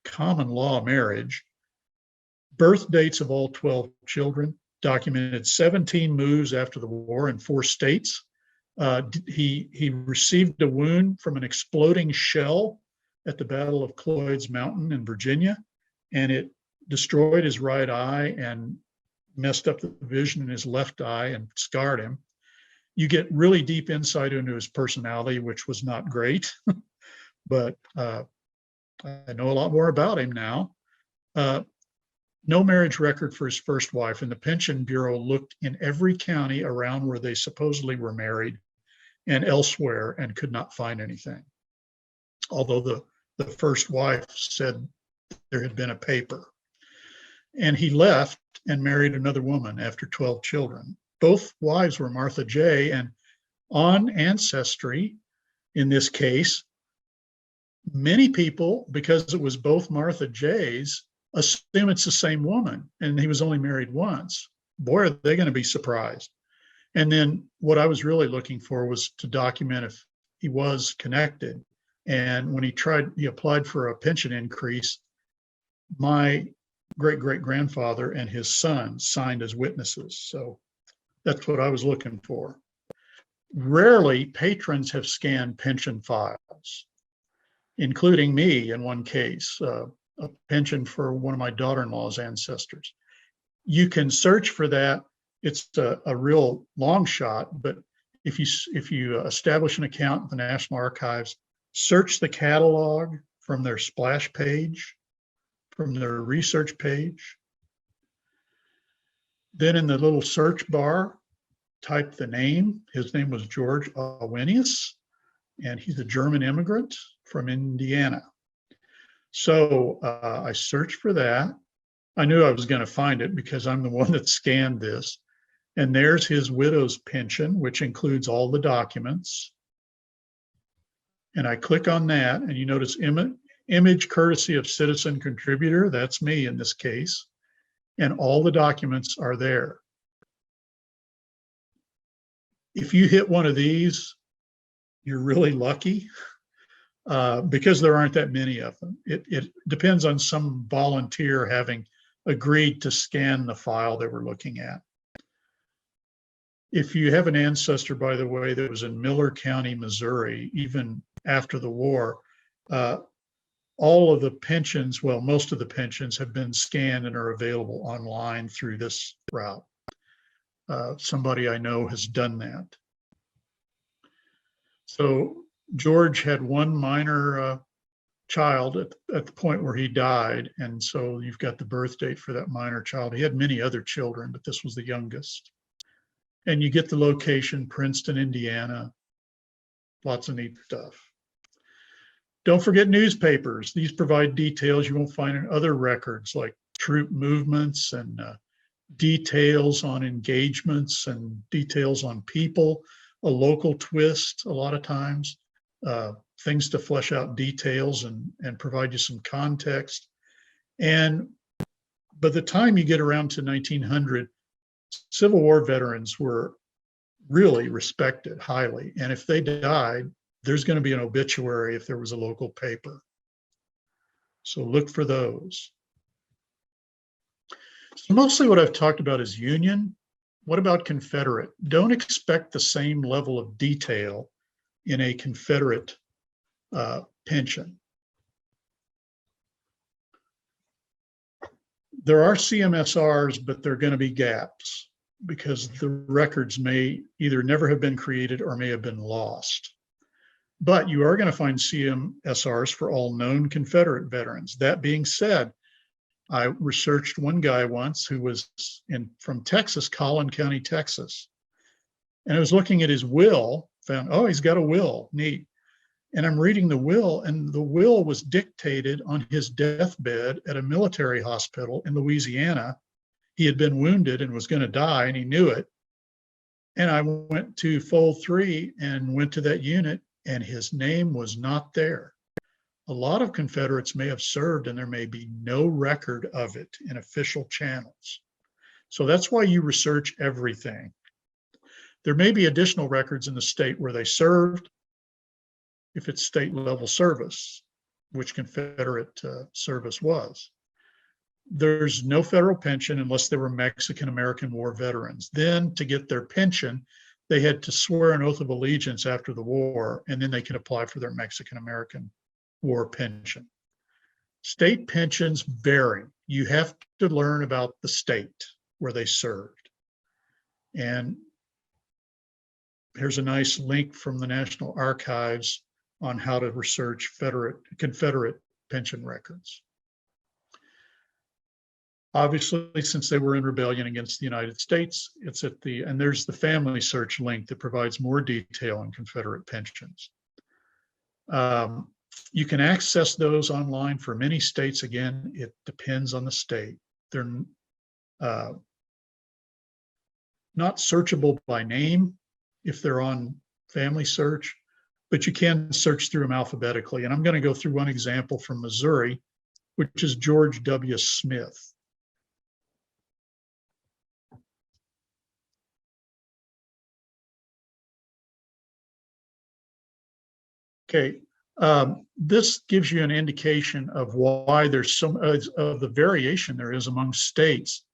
common law marriage, birth dates of all 12 children, documented 17 moves after the war in 4 states. He received a wound from an exploding shell at the Battle of Cloyd's Mountain in Virginia, and it destroyed his right eye and messed up the vision in his left eye and scarred him. You get really deep insight into his personality, which was not great, but I know a lot more about him now. No marriage record for his first wife, and the Pension Bureau looked in every county around where they supposedly were married and elsewhere and could not find anything. Although the first wife said there had been a paper. And he left and married another woman after 12 children. Both wives were Martha J. And on Ancestry, in this case, many people, because it was both Martha J's, assume it's the same woman, and he was only married once. Boy, are they going to be surprised. And then what I was really looking for was to document if he was connected. And when he applied for a pension increase, my great-great-grandfather and his son signed as witnesses. So that's what I was looking for. Rarely patrons have scanned pension files, including me in one case, a pension for one of my daughter-in-law's ancestors. You can search for that. It's a real long shot, but if you establish an account at the National Archives, search the catalog from their splash page, from their research page. Then in the little search bar, type the name. His name was George Awenius, and he's a German immigrant from Indiana. So I searched for that. I knew I was going to find it because I'm the one that scanned this. And there's his widow's pension, which includes all the documents. And I click on that, and you notice image courtesy of citizen contributor. That's me in this case. And all the documents are there. If you hit one of these, you're really lucky because there aren't that many of them. It depends on some volunteer having agreed to scan the file they were looking at. If you have an ancestor, by the way, that was in Miller County, Missouri, even after the war, all of the pensions, well, most of the pensions have been scanned and are available online through this route. Somebody I know has done that. So George had one minor child at the point where he died. And so you've got the birth date for that minor child. He had many other children, but this was the youngest. And you get the location, Princeton, Indiana. Lots of neat stuff. Don't forget newspapers. These provide details you won't find in other records, like troop movements and details on engagements and details on people, a local twist a lot of times, things to flesh out details and provide you some context. And by the time you get around to 1900, Civil War veterans were really respected highly. And if they died, there's going to be an obituary if there was a local paper. So look for those. So mostly what I've talked about is Union. What about Confederate? Don't expect the same level of detail in a Confederate pension. There are CMSRs, but there are going to be gaps because the records may either never have been created or may have been lost. But you are going to find CMSRs for all known Confederate veterans. That being said, I researched one guy once who was from Texas, Collin County, Texas. And I was looking at his will, found, oh, he's got a will, neat. And I'm reading the will, and the will was dictated on his deathbed at a military hospital in Louisiana. He had been wounded and was going to die, and he knew it. And I went to Fold 3 and went to that unit, and his name was not there. A lot of Confederates may have served, and there may be no record of it in official channels. So that's why you research everything. There may be additional records in the state where they served, if it's state level service, which Confederate service was. There's no federal pension unless they were Mexican-American War veterans. Then to get their pension, they had to swear an oath of allegiance after the war, and then they could apply for their Mexican-American War pension. State pensions vary. You have to learn about the state where they served. And here's a nice link from the National Archives on how to research Confederate pension records. Obviously, since they were in rebellion against the United States, it's at and there's the FamilySearch link that provides more detail on Confederate pensions. You can access those online for many states. Again, it depends on the state. They're not searchable by name if they're on FamilySearch, but you can search through them alphabetically. And I'm going to go through one example from Missouri, which is George W. Smith. Okay, this gives you an indication of why there's so much of the variation there is among states.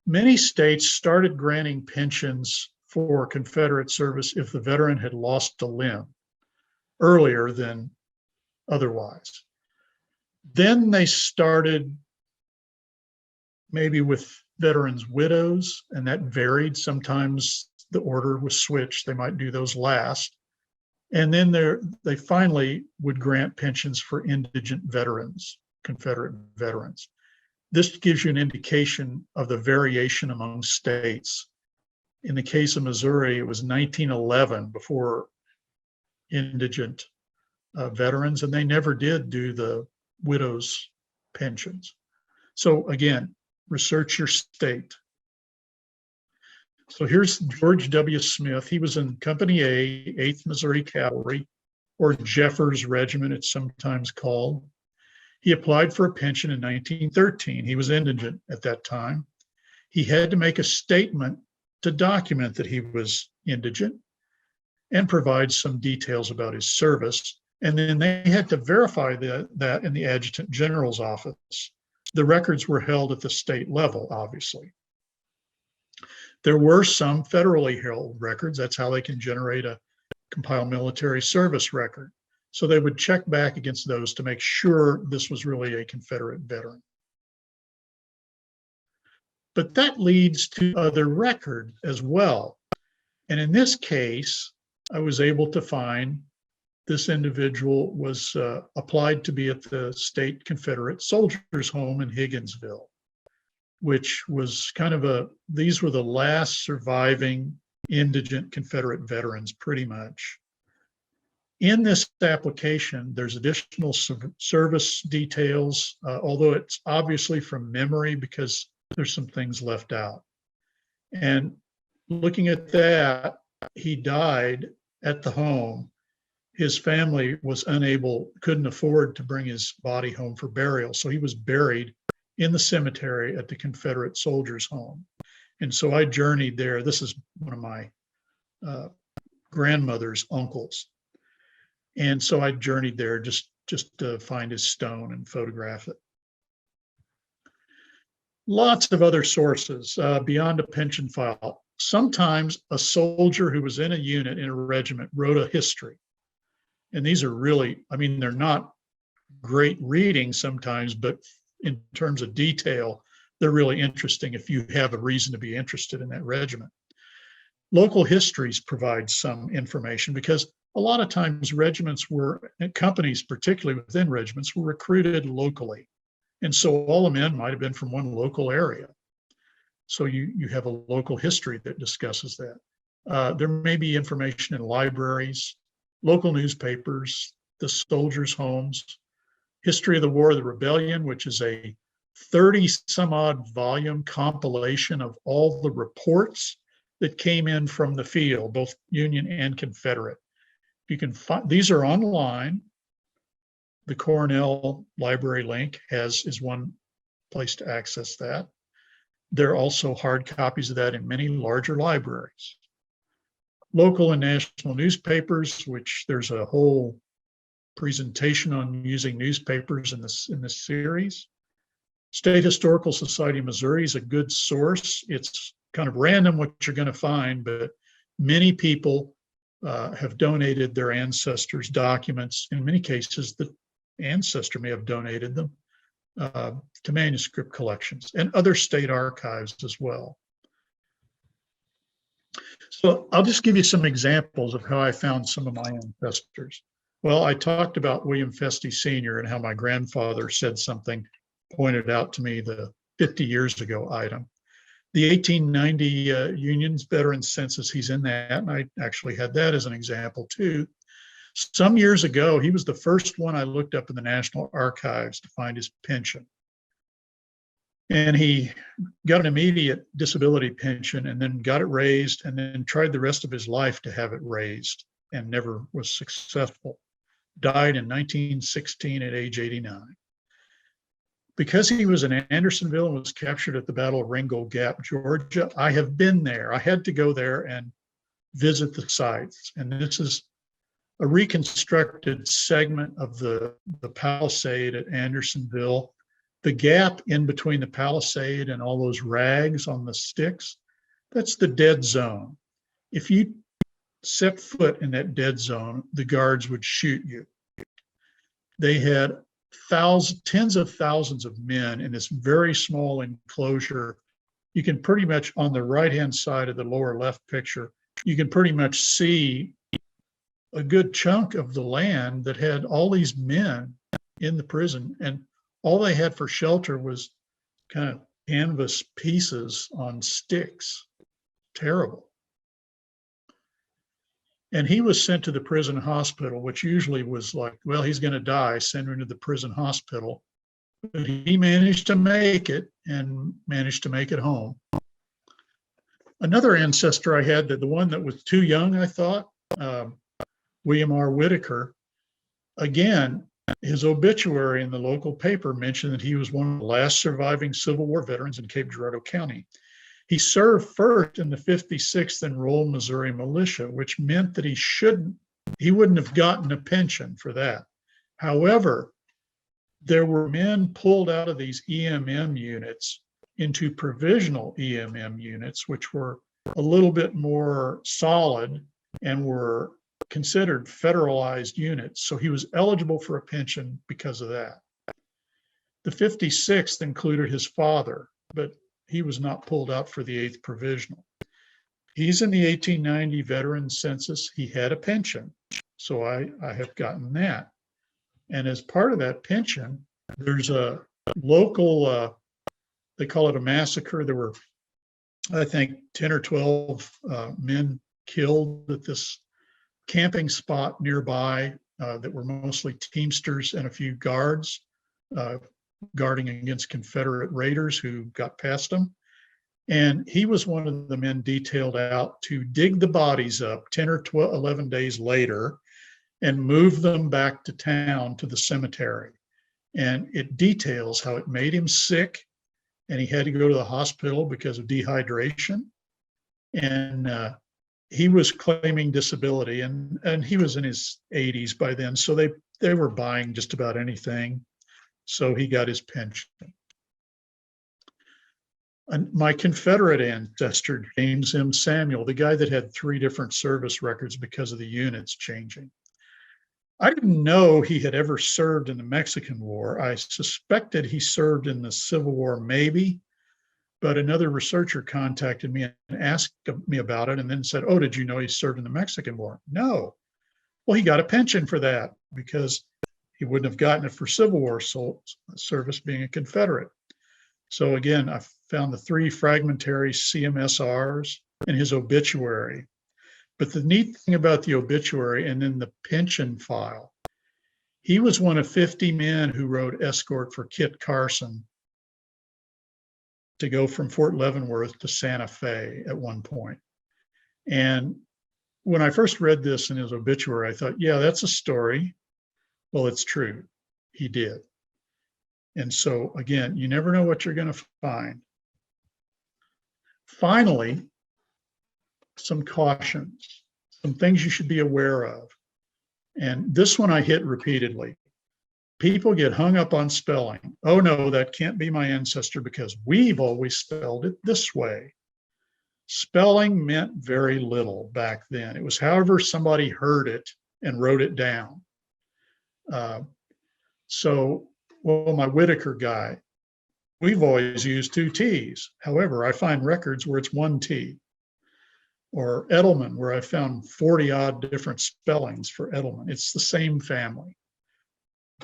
Many states started granting pensions for Confederate service if the veteran had lost a limb earlier than otherwise. Then they started maybe with veterans' widows, and that varied. Sometimes the order was switched. They might do those last. And then they finally would grant pensions for indigent veterans, Confederate veterans. This gives you an indication of the variation among states. In the case of Missouri, it was 1911 before indigent veterans, and they never did do the widows' pensions. So again, research your state. So here's George W. Smith. He was in Company A, 8th Missouri Cavalry, or Jeffers Regiment, it's sometimes called. He applied for a pension in 1913. He was indigent at that time. He had to make a statement to document that he was indigent and provide some details about his service. And then they had to verify that in the Adjutant General's office. The records were held at the state level, obviously. There were some federally held records. That's how they can compile military service record. So they would check back against those to make sure this was really a Confederate veteran. But that leads to other record as well. And in this case, I was able to find this individual was applied to be at the State Confederate Soldiers Home in Higginsville, which was kind of these were the last surviving indigent Confederate veterans, pretty much. In this application, there's additional service details, although it's obviously from memory because there's some things left out. And looking at that, he died at the home. His family was couldn't afford to bring his body home for burial. So he was buried in the cemetery at the Confederate Soldiers Home. And so I journeyed there. This is one of my grandmother's uncles. And so I journeyed there just to find his stone and photograph it. Lots of other sources beyond a pension file. Sometimes a soldier who was in a unit in a regiment wrote a history. And these are really, I mean, they're not great reading sometimes, but in terms of detail, they're really interesting if you have a reason to be interested in that regiment. Local histories provide some information because a lot of times regiments were, and companies, particularly within regiments, were recruited locally. And so all the men might have been from one local area. So you have a local history that discusses that. There may be information in libraries, local newspapers, the soldiers' homes, History of the War of the Rebellion, which is a 30 some odd volume compilation of all the reports that came in from the field, both Union and Confederate. You can find, these are online. The Cornell Library link is one place to access that. There are also hard copies of that in many larger libraries. Local and national newspapers, which there's a whole presentation on using newspapers in this series. State Historical Society of Missouri is a good source. It's kind of random what you're going to find, but many people have donated their ancestors' documents. In many cases, the ancestor may have donated them to manuscript collections and other state archives as well. So I'll just give you some examples of how I found some of my ancestors. Well, I talked about William Feste Sr. and how my grandfather said something, pointed out to me the 50 years ago item. The 1890 Union's Veterans Census, he's in that, and I actually had that as an example too. Some years ago, he was the first one I looked up in the National Archives to find his pension. And he got an immediate disability pension and then got it raised and then tried the rest of his life to have it raised and never was successful. Died in 1916 at age 89. Because he was in Andersonville and was captured at the Battle of Ringgold Gap, Georgia, I have been there. I had to go there and visit the sites. And this is a reconstructed segment of the palisade at Andersonville. The gap in between the palisade and all those rags on the sticks, that's the dead zone. If you set foot in that dead zone, the guards would shoot you. They had tens of thousands of men in this very small enclosure. You can pretty much, on the right-hand side of the lower left picture, you can pretty much see a good chunk of the land that had all these men in the prison, and all they had for shelter was kind of canvas pieces on sticks. Terrible. And he was sent to the prison hospital, which usually was like, well, he's going to die, send him to the prison hospital. But he managed to make it and managed to make it home. Another ancestor I had, the one that was too young, I thought, William R. Whitaker, again, his obituary in the local paper mentioned that he was one of the last surviving Civil War veterans in Cape Girardeau County. He served first in the 56th Enrolled Missouri Militia, which meant that he wouldn't have gotten a pension for that. However, there were men pulled out of these EMM units into provisional EMM units, which were a little bit more solid and were considered federalized units. So he was eligible for a pension because of that. The 56th included his father, but he was not pulled out for the 8th Provisional. He's in the 1890 Veterans Census. He had a pension, so I have gotten that. And as part of that pension, there's a local, they call it a massacre. There were, I think, 10 or 12 men killed at this camping spot nearby that were mostly Teamsters and a few guards guarding against Confederate raiders who got past them. And he was one of the men detailed out to dig the bodies up 10 or 12, 11 days later and move them back to town to the cemetery. And it details how it made him sick and he had to go to the hospital because of dehydration. And he was claiming disability, and he was in his 80s by then, so they were buying just about anything. So he got his pension. And my Confederate ancestor, James M. Samuel, the guy that had 3 different service records because of the units changing. I didn't know he had ever served in the Mexican War. I suspected he served in the Civil War, maybe, but another researcher contacted me and asked me about it and then said, "Oh, did you know he served in the Mexican War?" No. Well, he got a pension for that because he wouldn't have gotten it for Civil War service being a Confederate. So again, I found the 3 fragmentary CMSRs in his obituary. But the neat thing about the obituary and then the pension file, he was one of 50 men who rode escort for Kit Carson to go from Fort Leavenworth to Santa Fe at one point. And when I first read this in his obituary, I thought, yeah, that's a story. Well, it's true. He did. And so again, you never know what you're going to find. Finally, some cautions, some things you should be aware of. And this one I hit repeatedly. People get hung up on spelling. Oh no, that can't be my ancestor because we've always spelled it this way. Spelling meant very little back then. It was however somebody heard it and wrote it down. Well, my Whitaker guy, we've always used 2 T's. However, I find records where it's 1 T. Or Eddleman, where I found 40 odd different spellings for Eddleman. It's the same family.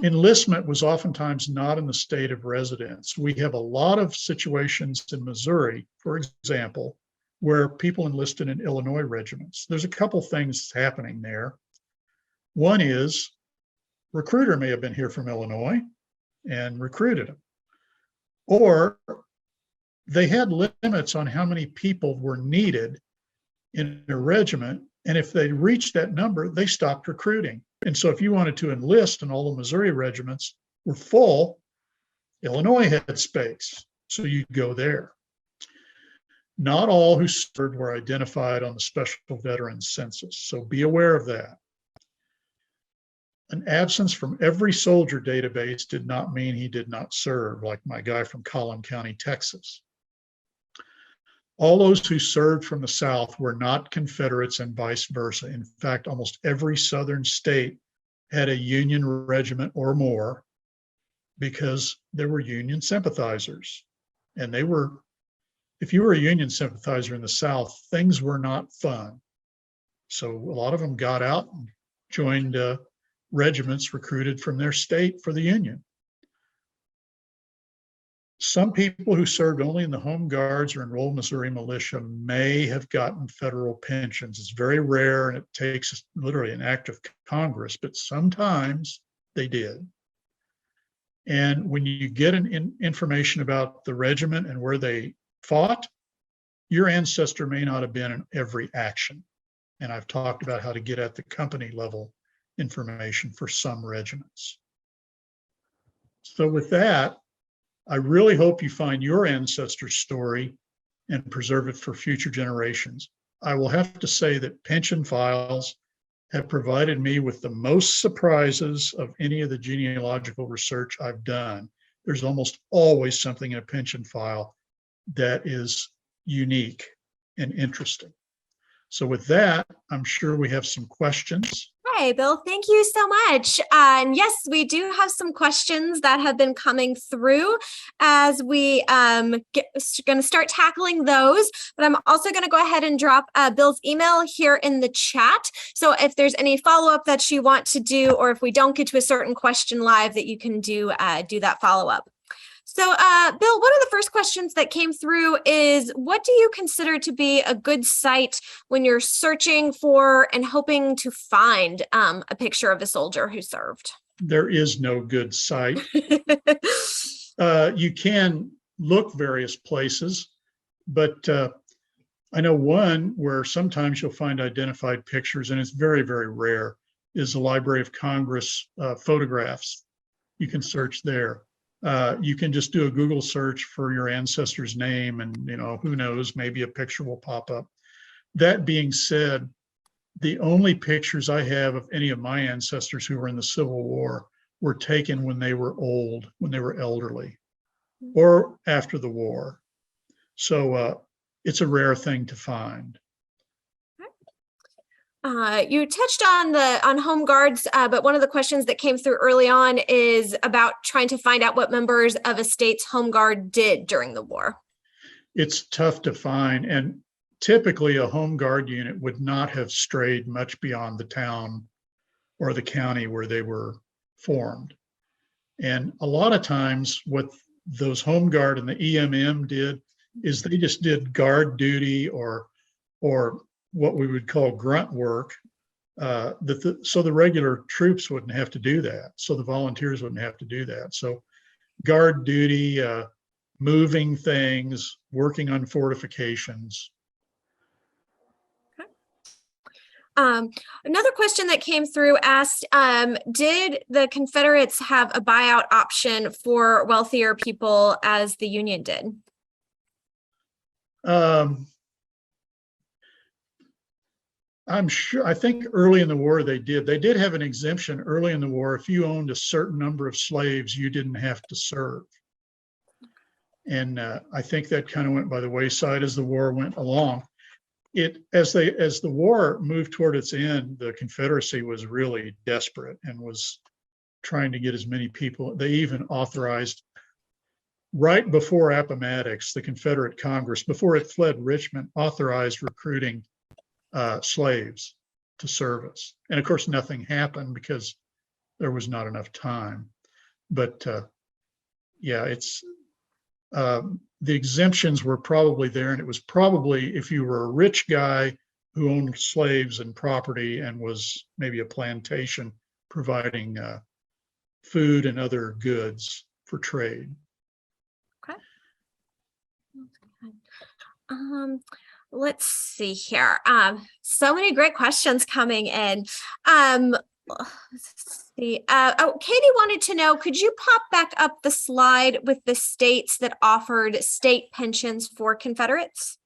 Enlistment was oftentimes not in the state of residence. We have a lot of situations in Missouri, for example, where people enlisted in Illinois regiments. There's a couple things happening there. One is recruiter may have been here from Illinois and recruited him. Or they had limits on how many people were needed in a regiment. And if they reached that number, they stopped recruiting. And so if you wanted to enlist and all the Missouri regiments were full, Illinois had space. So you'd go there. Not all who served were identified on the Special Veterans Census. So be aware of that. An absence from every soldier database did not mean he did not serve, like my guy from Collin County, Texas. All those who served from the South were not Confederates and vice versa. In fact, almost every Southern state had a Union regiment or more because there were Union sympathizers. And if you were a Union sympathizer in the South, things were not fun. So a lot of them got out and joined regiments recruited from their state for the Union. Some people who served only in the Home Guards or enrolled Missouri militia may have gotten federal pensions. It's very rare and it takes literally an act of Congress, but sometimes they did. And when you get information about the regiment and where they fought, your ancestor may not have been in every action. And I've talked about how to get at the company level information for some regiments. So with that, I really hope you find your ancestor story and preserve it for future generations. I will have to say that pension files have provided me with the most surprises of any of the genealogical research I've done. There's almost always something in a pension file that is unique and interesting. So with that, I'm sure we have some questions. Hi, Bill. Thank you so much. And yes, we do have some questions that have been coming through as we going to start tackling those. But I'm also going to go ahead and drop Bill's email here in the chat. So if there's any follow-up that you want to do, or if we don't get to a certain question live, that you can do that follow-up. So, Bill, one of the first questions that came through is, what do you consider to be a good site when you're searching for and hoping to find a picture of a soldier who served? There is no good site. You can look various places, but I know one where sometimes you'll find identified pictures, and it's very, very rare, is the Library of Congress photographs. You can search there. You can just do a Google search for your ancestor's name and, who knows, maybe a picture will pop up. That being said, the only pictures I have of any of my ancestors who were in the Civil War were taken when they were old, when they were elderly, or after the war. So it's a rare thing to find. You touched on home guards, but one of the questions that came through early on is about trying to find out what members of a state's home guard did during the war. It's tough to find, and typically a home guard unit would not have strayed much beyond the town or the county where they were formed. And a lot of times what those home guard and the EMM did is they just did guard duty or what we would call grunt work, so the regular troops wouldn't have to do that. So the volunteers wouldn't have to do that. So guard duty, moving things, working on fortifications. Another question that came through asked, did the Confederates have a buyout option for wealthier people as the Union did? I'm sure, I think early in the war they did. They did have an exemption early in the war. If you owned a certain number of slaves, you didn't have to serve. And I think that kind of went by the wayside as the war went along. As the war moved toward its end, the Confederacy was really desperate and was trying to get as many people. They even authorized, right before Appomattox, the Confederate Congress, before it fled Richmond, authorized recruiting slaves to service. And of course, nothing happened because there was not enough time. But yeah, it's the exemptions were probably there, and it was probably if you were a rich guy who owned slaves and property and was maybe a plantation providing food and other goods for trade. Okay. Let's see here. So many great questions coming in. Let's see. Katie wanted to know, could you pop back up the slide with the states that offered state pensions for Confederates?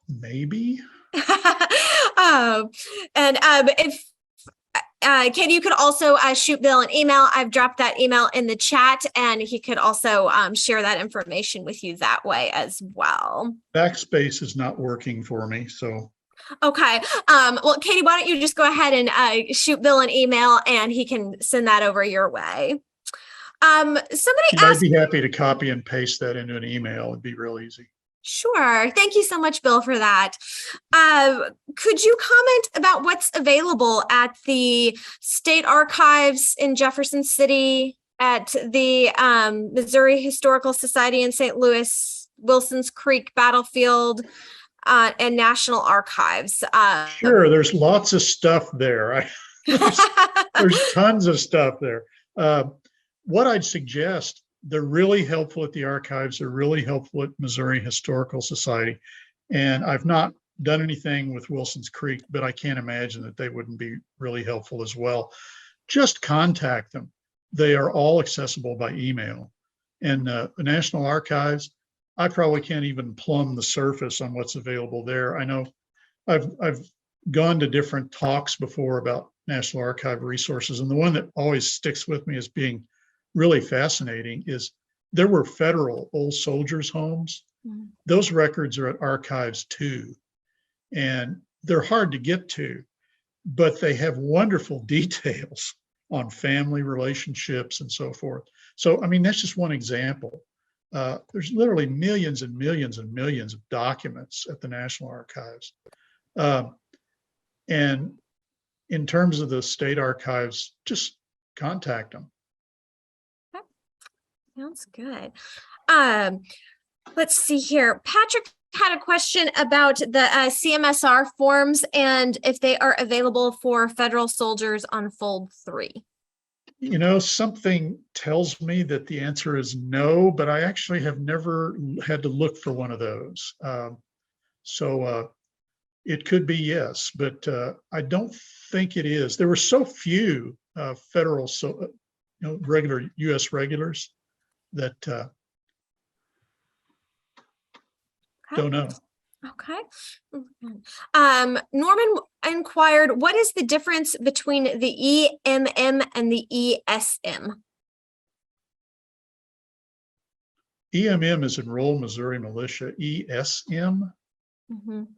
Maybe. And if Katie, you could also shoot Bill an email. I've dropped that email in the chat, and he could also share that information with you that way as well. Backspace is not working for me, so. Okay. Well, Katie, why don't you just go ahead and shoot Bill an email, and he can send that over your way. Somebody asked. I'd be happy to copy and paste that into an email. It'd be real easy. Sure. Thank you so much, Bill, for that. Could you comment about what's available at the State Archives in Jefferson City, at the Missouri Historical Society in St. Louis, Wilson's Creek Battlefield, and National Archives? Sure, there's lots of stuff there. There's tons of stuff there. What I'd suggest, they're really helpful at the archives. They're really helpful at Missouri Historical Society. And I've not done anything with Wilson's Creek, but I can't imagine that they wouldn't be really helpful as well. Just contact them. They are all accessible by email. And the National Archives, I probably can't even plumb the surface on what's available there. I know I've gone to different talks before about National Archive resources, and the one that always sticks with me as being really fascinating is there were federal old soldiers' homes. Mm-hmm. Those records are at archives too, and they're hard to get to, but they have wonderful details on family relationships and so forth. So, I mean, that's just one example. There's literally millions and millions and millions of documents at the National Archives. And in terms of the state archives, just contact them. Sounds good. Let's see here. Patrick had a question about the CMSR forms and if they are available for federal soldiers on Fold 3. You know, something tells me that the answer is no, but I actually have never had to look for one of those. So it could be yes, but I don't think it is. There were so few federal, regular U.S. regulars that don't know. Okay. Norman inquired, what is the difference between the EMM and the ESM? EMM is Enroll Missouri Militia. ESM? Mhm.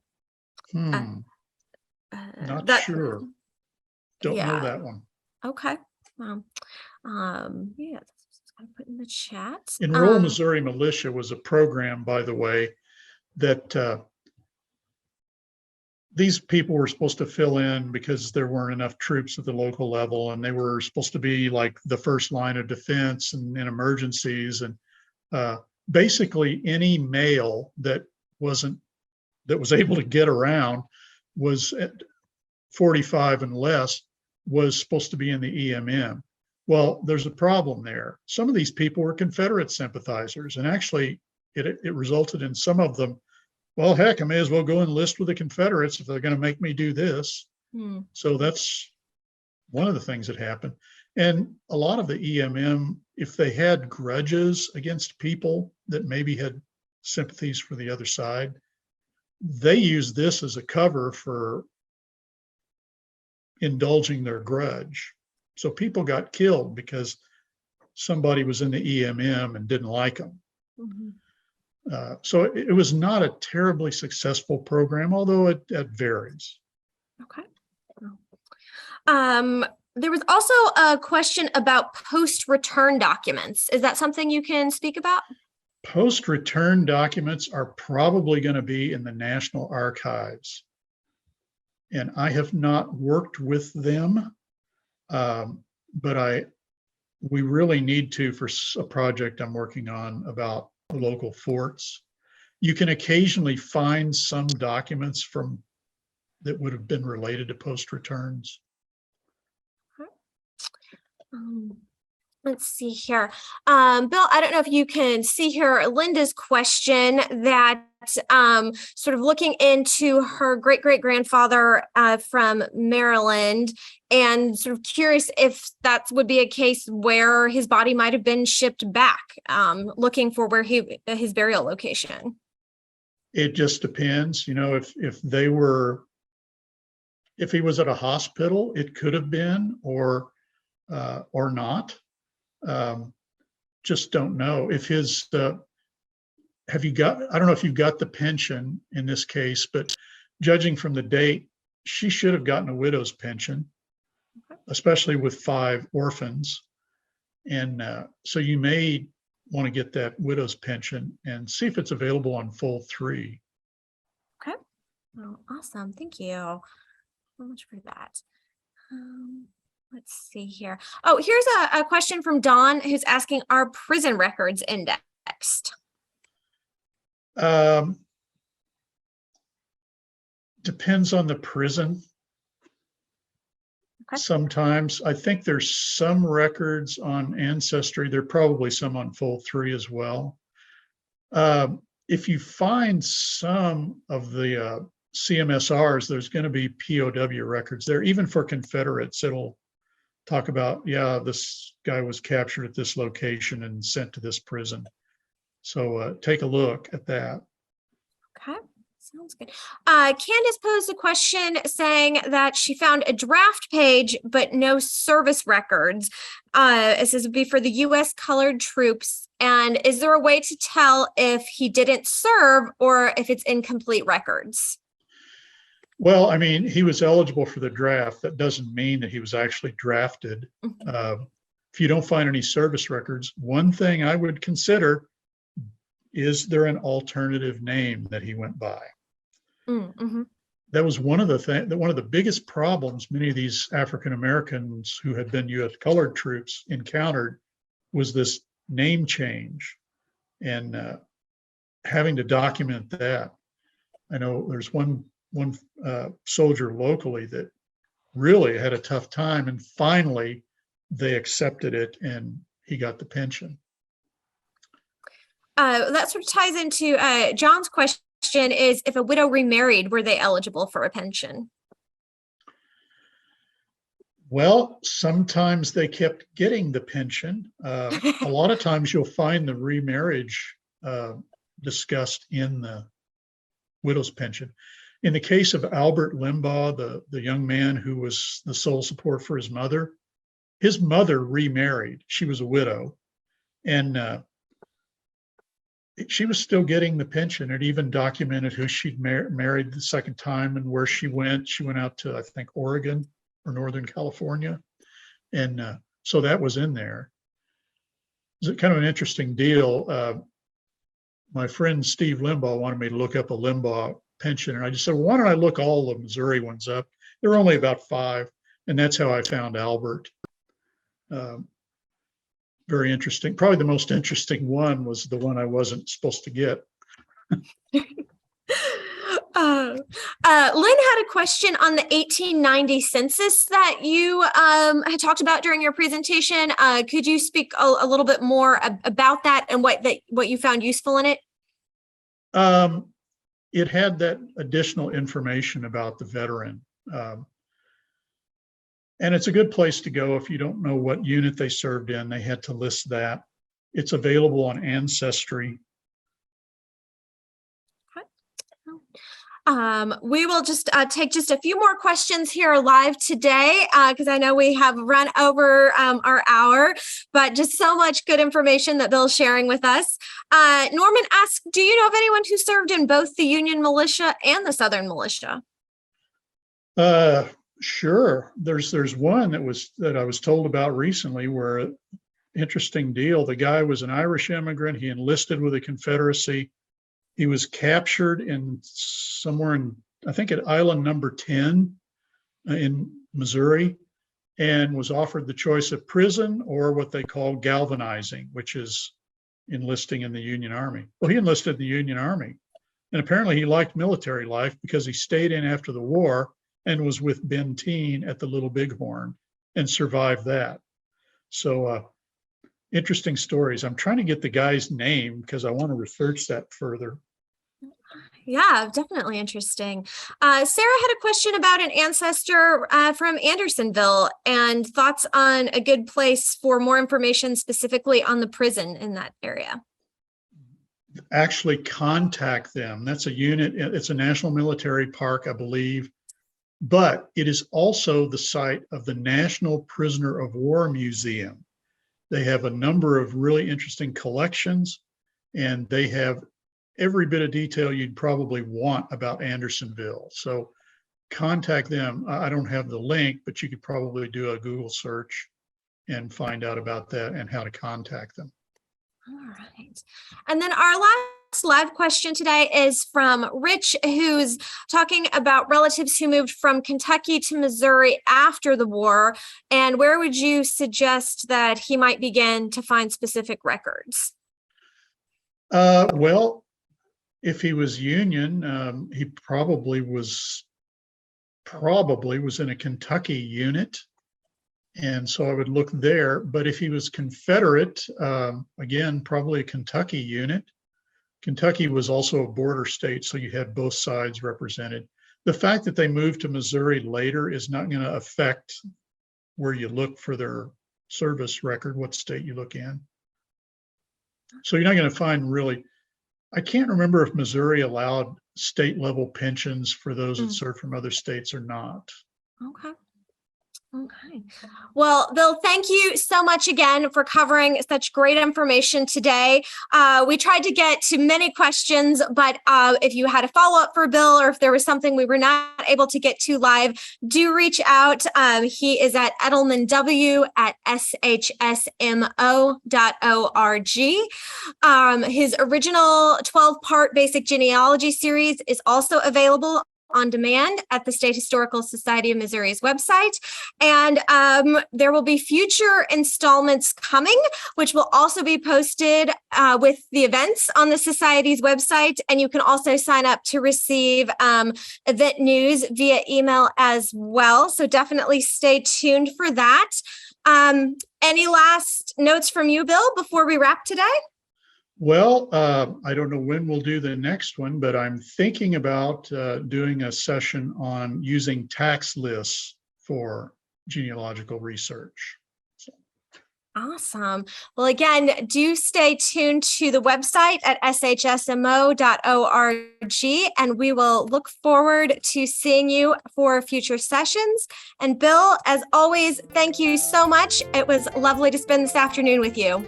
Not That, sure. Don't know yeah. that one. Okay. Yeah, I'm put in the chat. Enroll Missouri Militia was a program, by the way, that these people were supposed to fill in because there weren't enough troops at the local level, and they were supposed to be like the first line of defense and in emergencies. And basically any male that was able to get around was at 45 and less was supposed to be in the EMM. Well, there's a problem there. Some of these people were Confederate sympathizers, and actually it resulted in some of them, well, heck, I may as well go enlist with the Confederates if they're going to make me do this. So that's one of the things that happened. And a lot of the EMM, if they had grudges against people that maybe had sympathies for the other side, they used this as a cover for indulging their grudge. So people got killed because somebody was in the EMM and didn't like them. So it was not a terribly successful program, although it varies. Okay. There was also a question about post-return documents. Is that something you can speak about? Post-return documents are probably going to be in the National Archives. And I have not worked with them, but we really need to for a project I'm working on about local forts. You can occasionally find some documents that would have been related to post returns. Let's see here. Bill, I don't know if you can see here Linda's question that sort of looking into her great-great-grandfather from Maryland, and sort of curious if that would be a case where his body might have been shipped back, looking for where his burial location. It just depends, if he was at a hospital, it could have been, or not. Just don't know if I don't know if you've got the pension in this case, but judging from the date, she should have gotten a widow's pension, especially with 5 orphans. And so you may want to get that widow's pension and see if it's available on full 3. Okay. Oh, awesome. Thank you so much for that. Let's see here. Oh, here's a question from Dawn who's asking, are prison records indexed? Depends on the prison. Okay. Sometimes I think there's some records on Ancestry. There are probably some on full 3 as well. If you find some of the CMSRs, there's going to be POW records there, even for Confederates. It'll talk about, yeah, this guy was captured at this location and sent to this prison. So take a look at that. Okay. Sounds good. Candace posed a question saying that she found a draft page, but no service records. It says it would be for the U.S. colored troops. And is there a way to tell if he didn't serve or if it's incomplete records? Well, I mean, he was eligible for the draft. That doesn't mean that he was actually drafted. If you don't find any service records, one thing I would consider, is there an alternative name that he went by? That was one of the biggest problems many of these African Americans who had been U.S. colored troops encountered, was this name change and having to document that. I know there's one soldier locally that really had a tough time, and finally they accepted it and he got the pension. That sort of ties into John's question, is if a widow remarried, were they eligible for a pension? Well, sometimes they kept getting the pension. A lot of times you'll find the remarriage discussed in widow's pension. In the case of Albert Limbaugh, the young man who was the sole support for his mother remarried. She was a widow, and she was still getting the pension. It even documented who she'd married the second time and where she went. She went out to, I think, Oregon or Northern California. And so that was in there. It's kind of an interesting deal. My friend Steve Limbaugh wanted me to look up a Limbaugh pension. And I just said, well, why don't I look all the Missouri ones up? There were only about 5. And that's how I found Albert. Very interesting. Probably the most interesting one was the one I wasn't supposed to get. Lynn had a question on the 1890 census that you had talked about during your presentation. Could you speak a little bit more about that and what you found useful in it? It had that additional information about the veteran. And it's a good place to go if you don't know what unit they served in. They had to list that. It's available on Ancestry. We will just take just a few more questions here live today because I know we have run over our hour, but just so much good information that Bill's sharing with us. Norman asks, do you know of anyone who served in both the Union militia and the Southern militia? Sure. There's one that I was told about recently where, interesting deal. The guy was an Irish immigrant. He enlisted with the Confederacy. He was captured in somewhere in, I think, at island number 10 in Missouri, and was offered the choice of prison or what they call galvanizing, which is enlisting in the Union Army. Well, he enlisted in the Union Army, and apparently he liked military life because he stayed in after the war and was with Benteen at the Little Bighorn and survived that. So interesting stories. I'm trying to get the guy's name because I want to research that further. Yeah, definitely interesting. Sarah had a question about an ancestor from Andersonville and thoughts on a good place for more information specifically on the prison in that area. Actually contact them. That's a unit. It's a national military park, I believe. But it is also the site of the National Prisoner of War Museum. They have a number of really interesting collections, and they have every bit of detail you'd probably want about Andersonville. So contact them. I don't have the link, but you could probably do a Google search and find out about that and how to contact them. All right. And then our last live question today is from Rich, who's talking about relatives who moved from Kentucky to Missouri after the war. And where would you suggest that he might begin to find specific records? Well, if he was Union, he probably was in a Kentucky unit. And so I would look there. But if he was Confederate, again, probably a Kentucky unit. Kentucky was also a border state, so you had both sides represented. The fact that they moved to Missouri later is not going to affect where you look for their service record, what state you look in. So you're not going to find really, I can't remember if Missouri allowed state level pensions for those that served from other states or not. Okay. Okay. Well, Bill, thank you so much again for covering such great information today. We tried to get to many questions, but if you had a follow-up for Bill or if there was something we were not able to get to live, do reach out. He is at eddlemanw@shsmo.org. His original 12-part basic genealogy series is also available on demand at the State Historical Society of Missouri's website. And there will be future installments coming, which will also be posted with the events on the Society's website. And you can also sign up to receive event news via email as well. So definitely stay tuned for that. Any last notes from you, Bill, before we wrap today? Well, I don't know when we'll do the next one, but I'm thinking about doing a session on using tax lists for genealogical research. So Awesome. Well, again, do stay tuned to the website at shsmo.org, and we will look forward to seeing you for future sessions. And Bill, as always, thank you so much. It was lovely to spend this afternoon with you.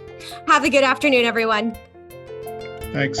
Have a good afternoon, everyone. Thanks.